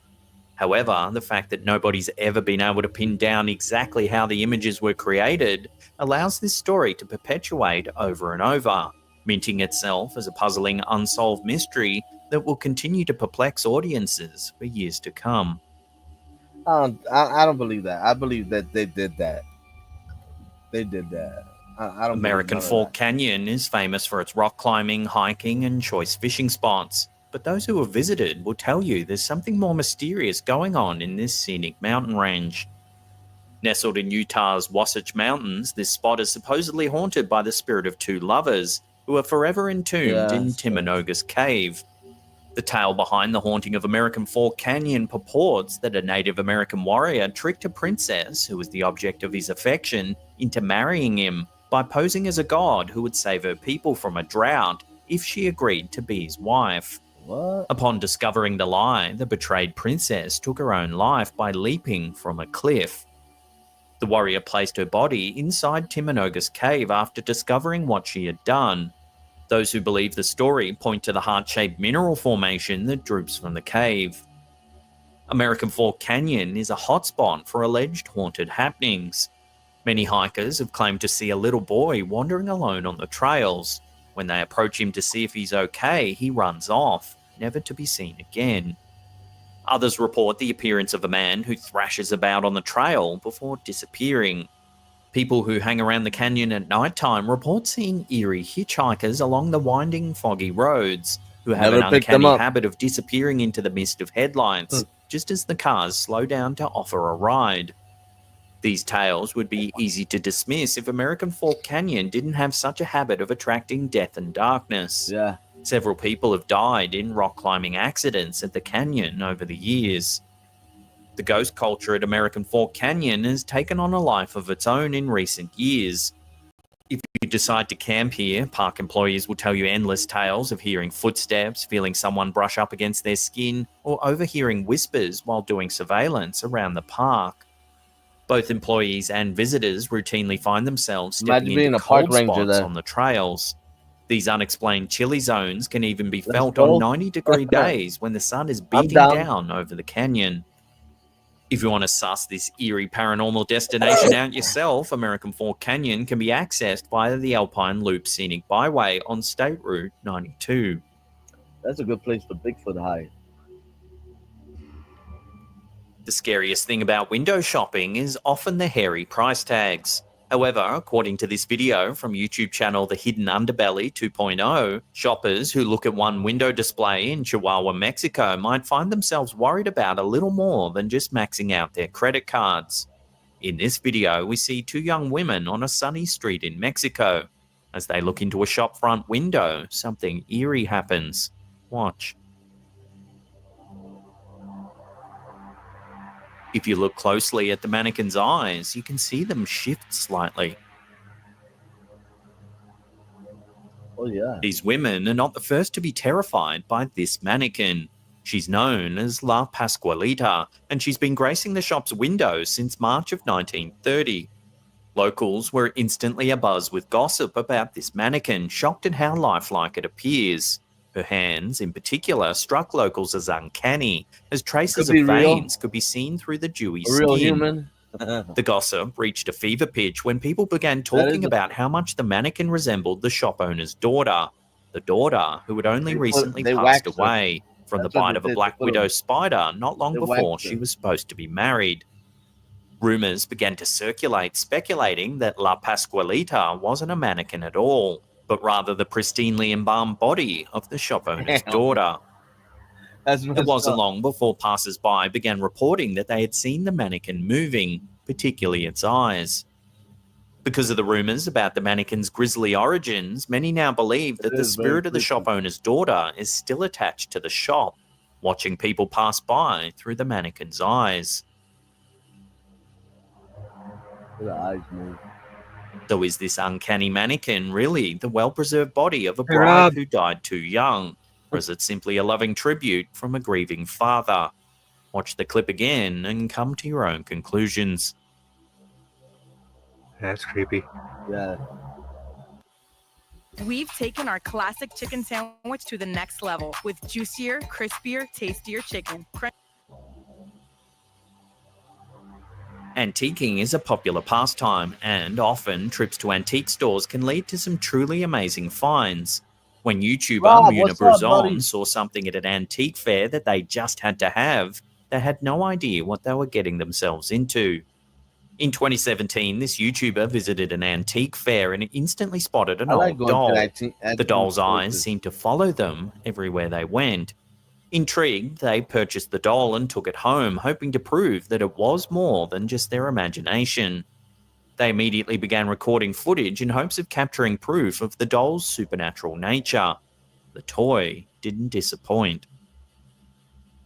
However, the fact that nobody's ever been able to pin down exactly how the images were created allows this story to perpetuate over and over, minting itself as a puzzling unsolved mystery that will continue to perplex audiences for years to come. I don't believe that. I believe that they did that. They did that. I don't. American believe none of Fork Canyon is famous for its rock climbing, hiking, and choice fishing spots. But those who have visited will tell you there's something more mysterious going on in this scenic mountain range. Nestled in Utah's Wasatch Mountains, this spot is supposedly haunted by the spirit of two lovers who are forever entombed in Timanogus Cave. The tale behind the haunting of American Fork Canyon purports that a Native American warrior tricked a princess, who was the object of his affection, into marrying him by posing as a god who would save her people from a drought if she agreed to be his wife. What? Upon discovering the lie, the betrayed princess took her own life by leaping from a cliff. The warrior placed her body inside Timanogus Cave after discovering what she had done. Those who believe the story point to the heart-shaped mineral formation that droops from the cave. American Fork Canyon is a hotspot for alleged haunted happenings. Many hikers have claimed to see a little boy wandering alone on the trails. When they approach him to see if he's okay, he runs off, never to be seen again. Others report the appearance of a man who thrashes about on the trail before disappearing. People who hang around the canyon at nighttime report seeing eerie hitchhikers along the winding, foggy roads who have an uncanny habit of disappearing into the mist of headlights just as the cars slow down to offer a ride. These tales would be easy to dismiss if American Fork Canyon didn't have such a habit of attracting death and darkness. Yeah. Several people have died in rock climbing accidents at the canyon over the years. The ghost culture at American Fork Canyon has taken on a life of its own in recent years. If you decide to camp here, park employees will tell you endless tales of hearing footsteps, feeling someone brush up against their skin, or overhearing whispers while doing surveillance around the park. Both employees and visitors routinely find themselves stepping into cold spots on the trails. These unexplained chilly zones can even be felt on 90-degree days when the sun is beating down over the canyon. If you want to suss this eerie paranormal destination out yourself, American Fork Canyon can be accessed via the Alpine Loop Scenic Byway on State Route 92. That's a good place for Bigfoot to hide. The scariest thing about window shopping is often the hairy price tags. However, according to this video from YouTube channel The Hidden Underbelly 2.0, shoppers who look at one window display in Chihuahua, Mexico might find themselves worried about a little more than just maxing out their credit cards. In this video, we see two young women on a sunny street in Mexico. As they look into a shop front window, something eerie happens. Watch. If you look closely at the mannequin's eyes, you can see them shift slightly. Oh, yeah. These women are not the first to be terrified by this mannequin. She's known as La Pascualita, and she's been gracing the shop's windows since March of 1930. Locals were instantly abuzz with gossip about this mannequin, shocked at how lifelike it appears. Her hands, in particular, struck locals as uncanny, as traces of veins could be seen through the dewy skin. Real human. The gossip reached a fever pitch when people began talking about how much the mannequin resembled the shop owner's daughter, the daughter who had only recently passed away from the bite of a black widow spider not long before she was supposed to be married. Rumors began to circulate, speculating that La Pascualita wasn't a mannequin at all, but rather the pristinely embalmed body of the shop owner's daughter. It wasn't long before passers-by began reporting that they had seen the mannequin moving, particularly its eyes. Because of the rumors about the mannequin's grisly origins, many now believe that the spirit of the shop owner's daughter is still attached to the shop, watching people pass by through the mannequin's eyes. The eyes move. So is this uncanny mannequin really the well-preserved body of a bride who died too young? Or is it simply a loving tribute from a grieving father? Watch the clip again and come to your own conclusions. That's creepy. Yeah. We've taken our classic chicken sandwich to the next level with juicier, crispier, tastier chicken. Antiquing is a popular pastime, and often trips to antique stores can lead to some truly amazing finds. When YouTuber Muna Bruzon saw something at an antique fair that they just had to have, they had no idea what they were getting themselves into. In 2017, this YouTuber visited an antique fair and instantly spotted an old doll. The doll's eyes seemed to follow them everywhere they went. Intrigued, they purchased the doll and took it home, hoping to prove that it was more than just their imagination. They immediately began recording footage in hopes of capturing proof of the doll's supernatural nature. The toy didn't disappoint.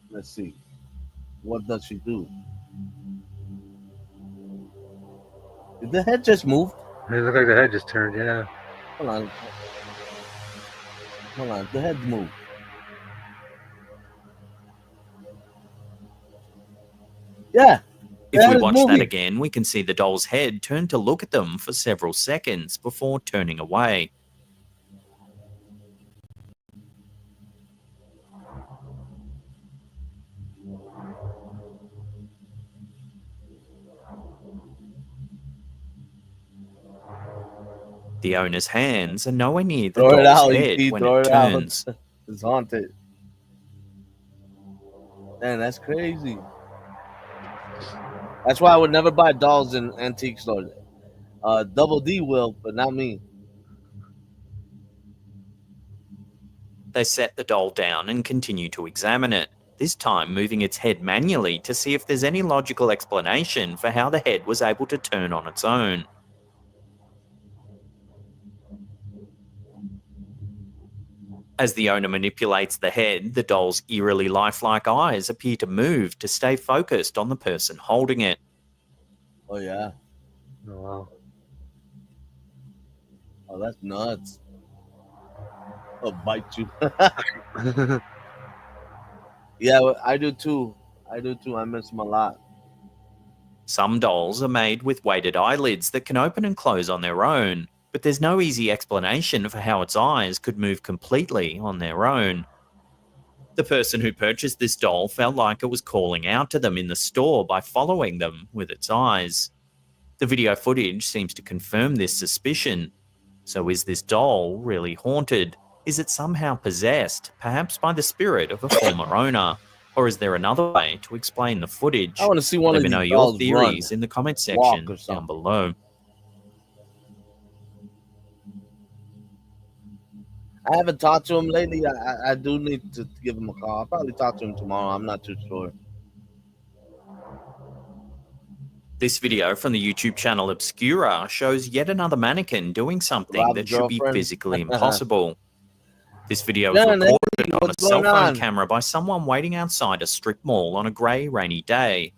Let's see. What does she do? Did the head just move? It looked like the head just turned, yeah. Hold on. Hold on. The head moved. Yeah. If we watch that again, we can see the doll's head turn to look at them for several seconds before turning away. The owner's hands are nowhere near the Throw it doll's out, head ET, when throw it it out. turns. It's haunted. Man, that's crazy. That's why I would never buy dolls in antique stores. Double D will, but not me. They set the doll down and continue to examine it, this time moving its head manually to see if there's any logical explanation for how the head was able to turn on its own. As the owner manipulates the head, the doll's eerily lifelike eyes appear to move to stay focused on the person holding it. Oh, yeah. Oh, wow. Oh, that's nuts. I'll bite you. Yeah, I do too. I miss them a lot. Some dolls are made with weighted eyelids that can open and close on their own, but there's no easy explanation for how its eyes could move completely on their own. The person who purchased this doll felt like it was calling out to them in the store by following them with its eyes. The video footage seems to confirm this suspicion. So is this doll really haunted? Is it somehow possessed, perhaps by the spirit of a former owner? Or is there another way to explain the footage? I want to see one Let of me these know your dolls theories run, in the comment walk section or something. down below. I haven't talked to him lately. I do need to give him a call. I'll probably talk to him tomorrow. I'm not too sure. This video from the YouTube channel Obscura shows yet another mannequin doing something Rob's that should be girlfriend. physically impossible. This video was Yeah, recorded Nancy, on a what's cell going phone on? camera by someone waiting outside a strip mall on a grey, rainy day.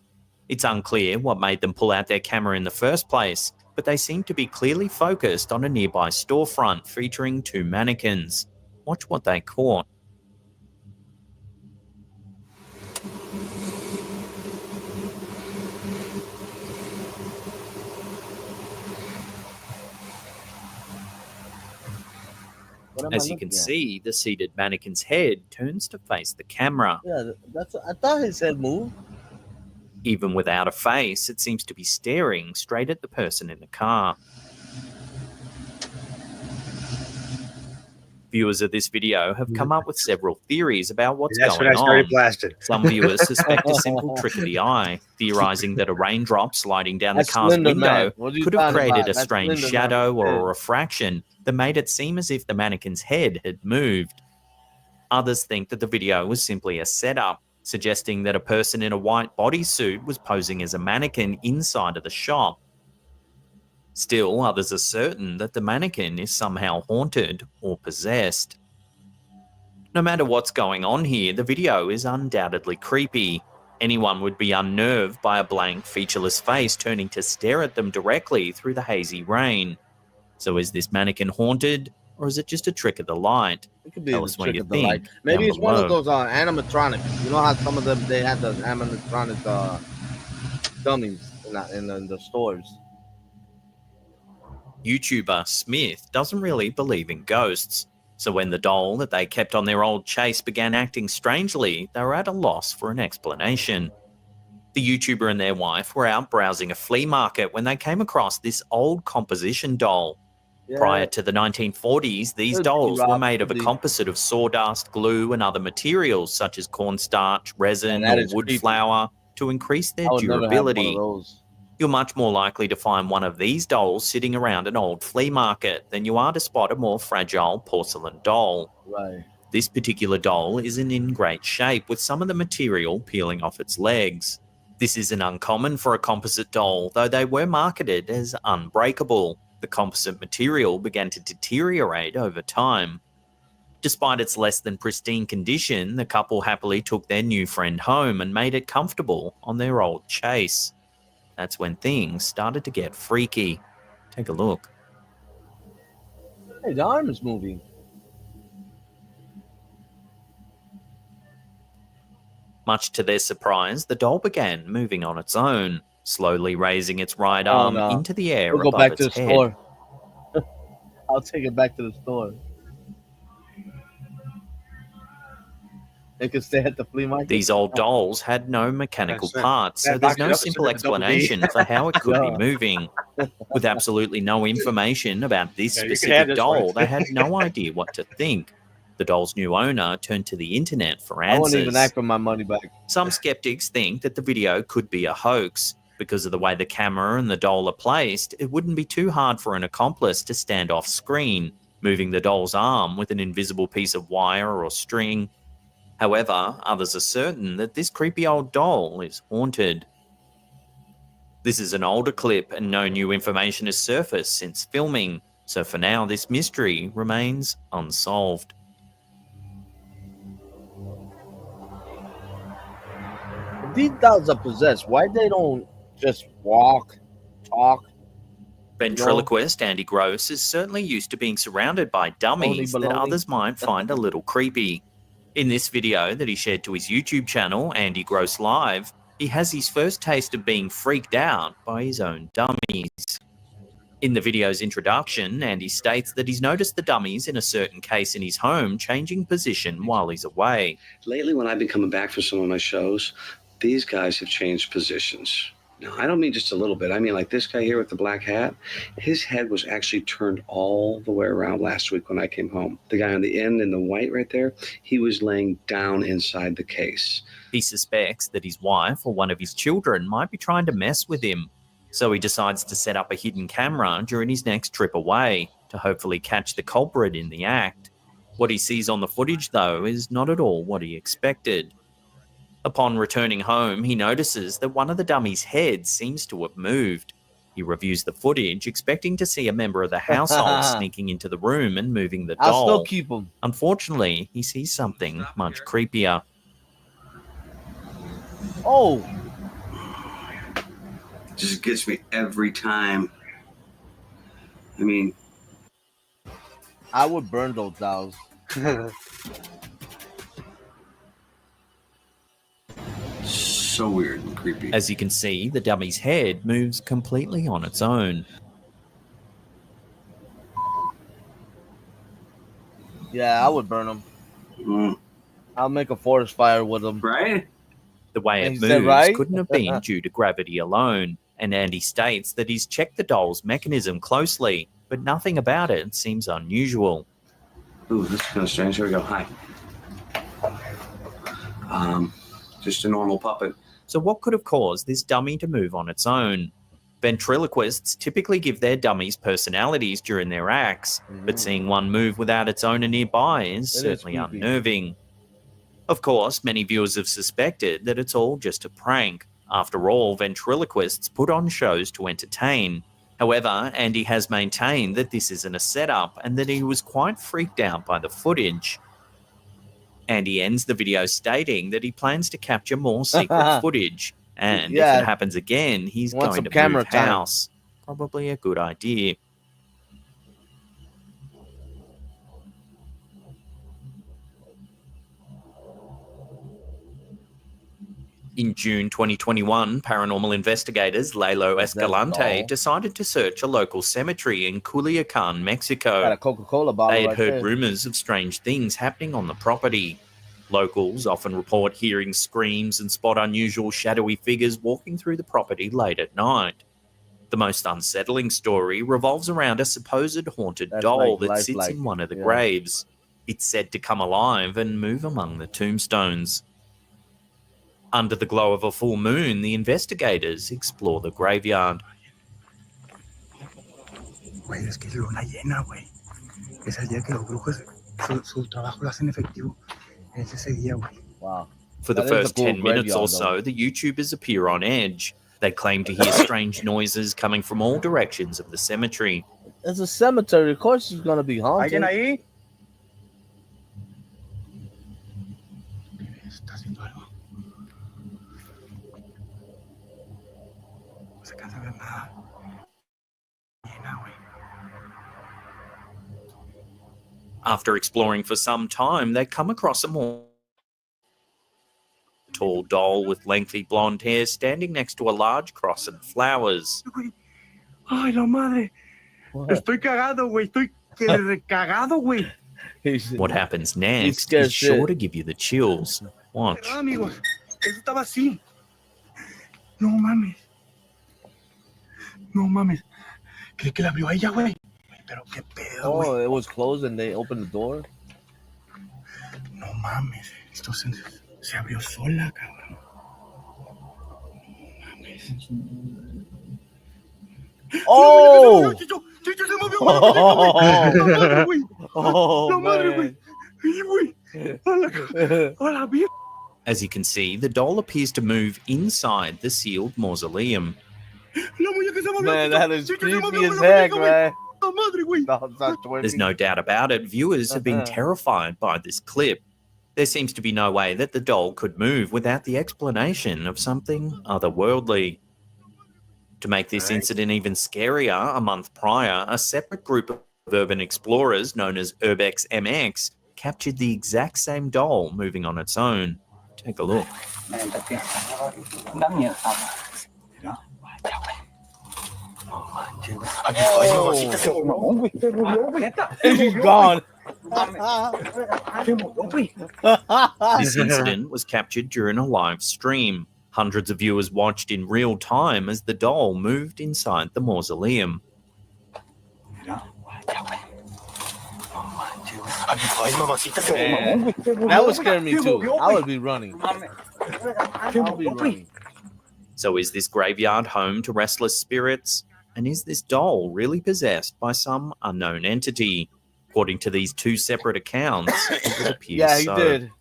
It's unclear what made them pull out their camera in the first place, but they seem to be clearly focused on a nearby storefront featuring two mannequins. Watch what they caught. What am I As you looking can at? see, the seated mannequin's head turns to face the camera. Yeah, that's. I thought his head moved. Even without a face, it seems to be staring straight at the person in the car. Viewers of this video have come up with several theories about what's That's when going I started on. blasting. Some viewers suspect a simple trick of the eye, theorizing that a raindrop sliding down the That's car's Slender Man. window What are you could have talking created about? a That's strange Slender shadow Man. or a refraction that made it seem as if the mannequin's head had moved. Others think that the video was simply a setup, suggesting that a person in a white bodysuit was posing as a mannequin inside of the shop. Still, others are certain that the mannequin is somehow haunted or possessed. No matter what's going on here, the video is undoubtedly creepy. Anyone would be unnerved by a blank, featureless face turning to stare at them directly through the hazy rain. So is this mannequin haunted, or is it just a trick of the light? It could be Tell a us what trick you of the light. think. Maybe down it's one of below. those animatronics. You know how some of them they had those animatronic dummies in the stores. YouTuber Smith doesn't really believe in ghosts, so when the doll that they kept on their old chase began acting strangely, they were at a loss for an explanation. The YouTuber and their wife were out browsing a flea market when they came across this old composition doll. Yeah. Prior to the 1940s, these Good, dolls Rob. were made of a Good. composite of sawdust, glue, and other materials such as cornstarch, resin, Man, that or is wood creepy. flour to increase their I would never have one of durability. those. You're much more likely to find one of these dolls sitting around an old flea market than you are to spot a more fragile porcelain doll. Right. This particular doll isn't in great shape, with some of the material peeling off its legs. This isn't uncommon for a composite doll, though they were marketed as unbreakable. The composite material began to deteriorate over time. Despite its less than pristine condition, the couple happily took their new friend home and made it comfortable on their old chase. That's when things started to get freaky. Take a look. Hey, the arm is moving. Much to their surprise, the doll began moving on its own, slowly raising its right arm into the air We'll go above back its to the head. store. I'll take it back to the store. They could stay at the flea market. These old dolls had no mechanical That's it. parts, so That there's box no it up, simple it's a double D. explanation for how it could Yeah. be moving. With absolutely no information about this Yeah, you can have specific this doll, one. they had no idea what to think. The doll's new owner turned to the internet for I won't even answers. ask for my money back. Some skeptics think that the video could be a hoax. Because of the way the camera and the doll are placed, it wouldn't be too hard for an accomplice to stand off screen, moving the doll's arm with an invisible piece of wire or string. However, others are certain that this creepy old doll is haunted. This is an older clip and no new information has surfaced since filming, so for now this mystery remains unsolved. If these dolls are possessed, why they don't just walk, talk? Ventriloquist Andy Gross is certainly used to being surrounded by dummies that baloney. others might find a little creepy. In this video that he shared to his YouTube channel, Andy Gross Live, he has his first taste of being freaked out by his own dummies. In the video's introduction, Andy states that he's noticed the dummies in a certain case in his home changing position while he's away. Lately, when I've been coming back for some of my shows, these guys have changed positions. Now, I don't mean just a little bit. I mean, like this guy here with the black hat, his head was actually turned all the way around last week when I came home. The guy on the end in the white right there, he was laying down inside the case. He suspects that his wife or one of his children might be trying to mess with him, so he decides to set up a hidden camera during his next trip away to hopefully catch the culprit in the act. What he sees on the footage, though, is not at all what he expected. Upon returning home, he notices that one of the dummies' heads seems to have moved. He reviews the footage, expecting to see a member of the household sneaking into the room and moving the I'll doll. still keep them. Unfortunately, he sees something much creepier. Oh, Just gets me every time. I mean, I would burn those dolls. so weird and creepy. As you can see, the dummy's head moves completely on its own. Yeah, I would burn them. Mm, I'll make a forest fire with them. right? The way it Is that moves right? couldn't have been due to gravity alone, and Andy states that he's checked the doll's mechanism closely, but nothing about it seems unusual. Ooh, this is kind of strange. Here we go. Hi. Just a normal puppet. So what could have caused this dummy to move on its own? Ventriloquists typically give their dummies personalities during their acts, but seeing one move without its owner nearby is certainly creepy. unnerving. Of course, many viewers have suspected that it's all just a prank. After all, ventriloquists put on shows to entertain. However, Andy has maintained that this isn't a setup and that he was quite freaked out by the footage. Andy ends the video stating that he plans to capture more secret footage, and if Yeah. it happens again, he's Want going some to camera move time. house. Probably a good idea. In June 2021, paranormal investigators Lalo Escalante all. decided to search a local cemetery in Culiacan, Mexico. Got a Coca-Cola bottle They had right heard there. rumors of strange things happening on the property. Locals often report hearing screams and spot unusual shadowy figures walking through the property late at night. The most unsettling story revolves around a supposed haunted That's doll like that sits lifelike, in one of the yeah. graves. It's said to come alive and move among the tombstones. Under the glow of a full moon, the investigators explore the graveyard. Güey, es que es luna llena, güey. Es el día que los brujos su trabajo lo hacen efectivo. Es ese día, güey. Wow. For the That is a first cool 10 minutes or graveyard, so, the YouTubers appear on edge. They claim to hear strange noises coming from all directions of the cemetery. It's a cemetery. Of course, it's gonna be haunted. ¿Alguien ahí? Está haciendo algo. No se cansa de ver nada. Llena, güey. After exploring for some time, they come across a more tall doll with lengthy blonde hair standing next to a large cross and flowers. Ay, la madre. Estoy cagado, güey. Estoy recagado, güey. What happens next scared is sure shit. to give you the chills. Watch. Ah, amigos. Eso estaba así. No mames. No mames. Creí que la abrió ella, güey. Pero qué pedo, güey. Oh, it was closed and they opened the door. No mames. Esto se abrió sola, cabrón. No mames. Oh! Chicho, se movió, güey. Oh, La madre, man. güey. Sí, güey. Hola, bien. As you can see, the doll appears to move inside the sealed mausoleum. La muñeca se movió. Man, that is Chicho, se creepy movió as la heck, muñeca, güey. man. La madre, güey. No, it's not twerking. There's no doubt about it. Viewers have been terrified by this clip. There seems to be no way that the doll could move without the explanation of something otherworldly. To make this incident even scarier, a month prior, a separate group of urban explorers known as Urbex MX captured the exact same doll moving on its own. Take a look. He's gone. This incident was captured during a live stream. Hundreds of viewers watched in real time as the doll moved inside the mausoleum. Man, that would scare me too. I would be running. I would be running. So is this graveyard home to restless spirits? And is this doll really possessed by some unknown entity? According to these two separate accounts, it would appear Yeah, he so. did.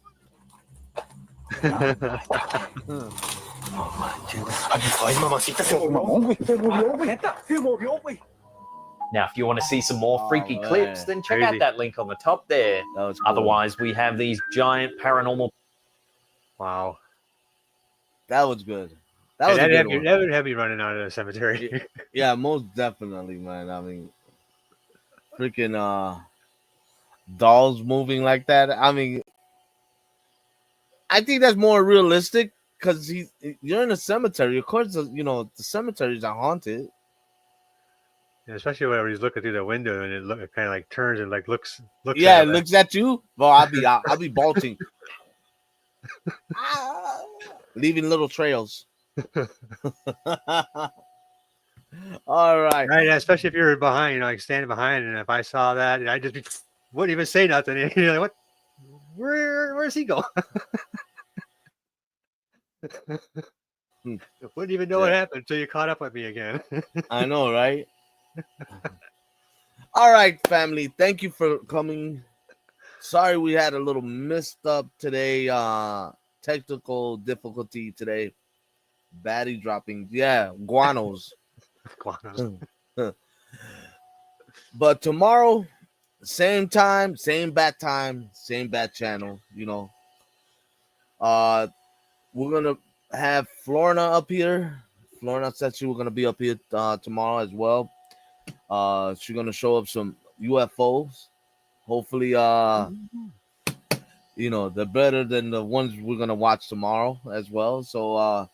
Now, if you want to see some more freaky man. clips, then check out Crazy. that link on the top there. That was cool. Otherwise, we have these giant paranormal. Wow. That was good. That was a good one. That would have me running out of the cemetery. Yeah, most definitely, man. I mean, freaking dolls moving like that. I mean, I think that's more realistic because you're in a cemetery. Of course, you know the cemeteries are haunted. And especially whenever he's looking through the window and it kind of like turns and like looks. Yeah, at it him. looks at you. Well, I'll be bolting, leaving little trails. All right. Right, especially if you're behind, like standing behind, and if I saw that, I just wouldn't even say nothing. And you're like, "What? Where's he going?" Wouldn't even know what happened until you caught up with me again. I know, right? All right, family. Thank you for coming. Sorry we had a little messed up today. Technical difficulty today. Baddie dropping. Yeah, guanos. But tomorrow, same time, same bat channel, you know. We're gonna have Florina up here. Florina said she was gonna be up here tomorrow as well. She's gonna show up some UFOs. Hopefully, you know, they're better than the ones we're gonna watch tomorrow as well. So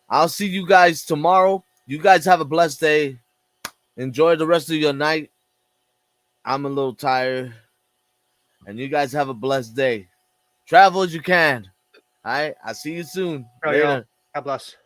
I'll see you guys tomorrow. You guys have a blessed day. Enjoy the rest of your night. I'm a little tired. And you guys have a blessed day. Travel as you can. All right. I'll see you soon. All right, Later. y'all. God bless.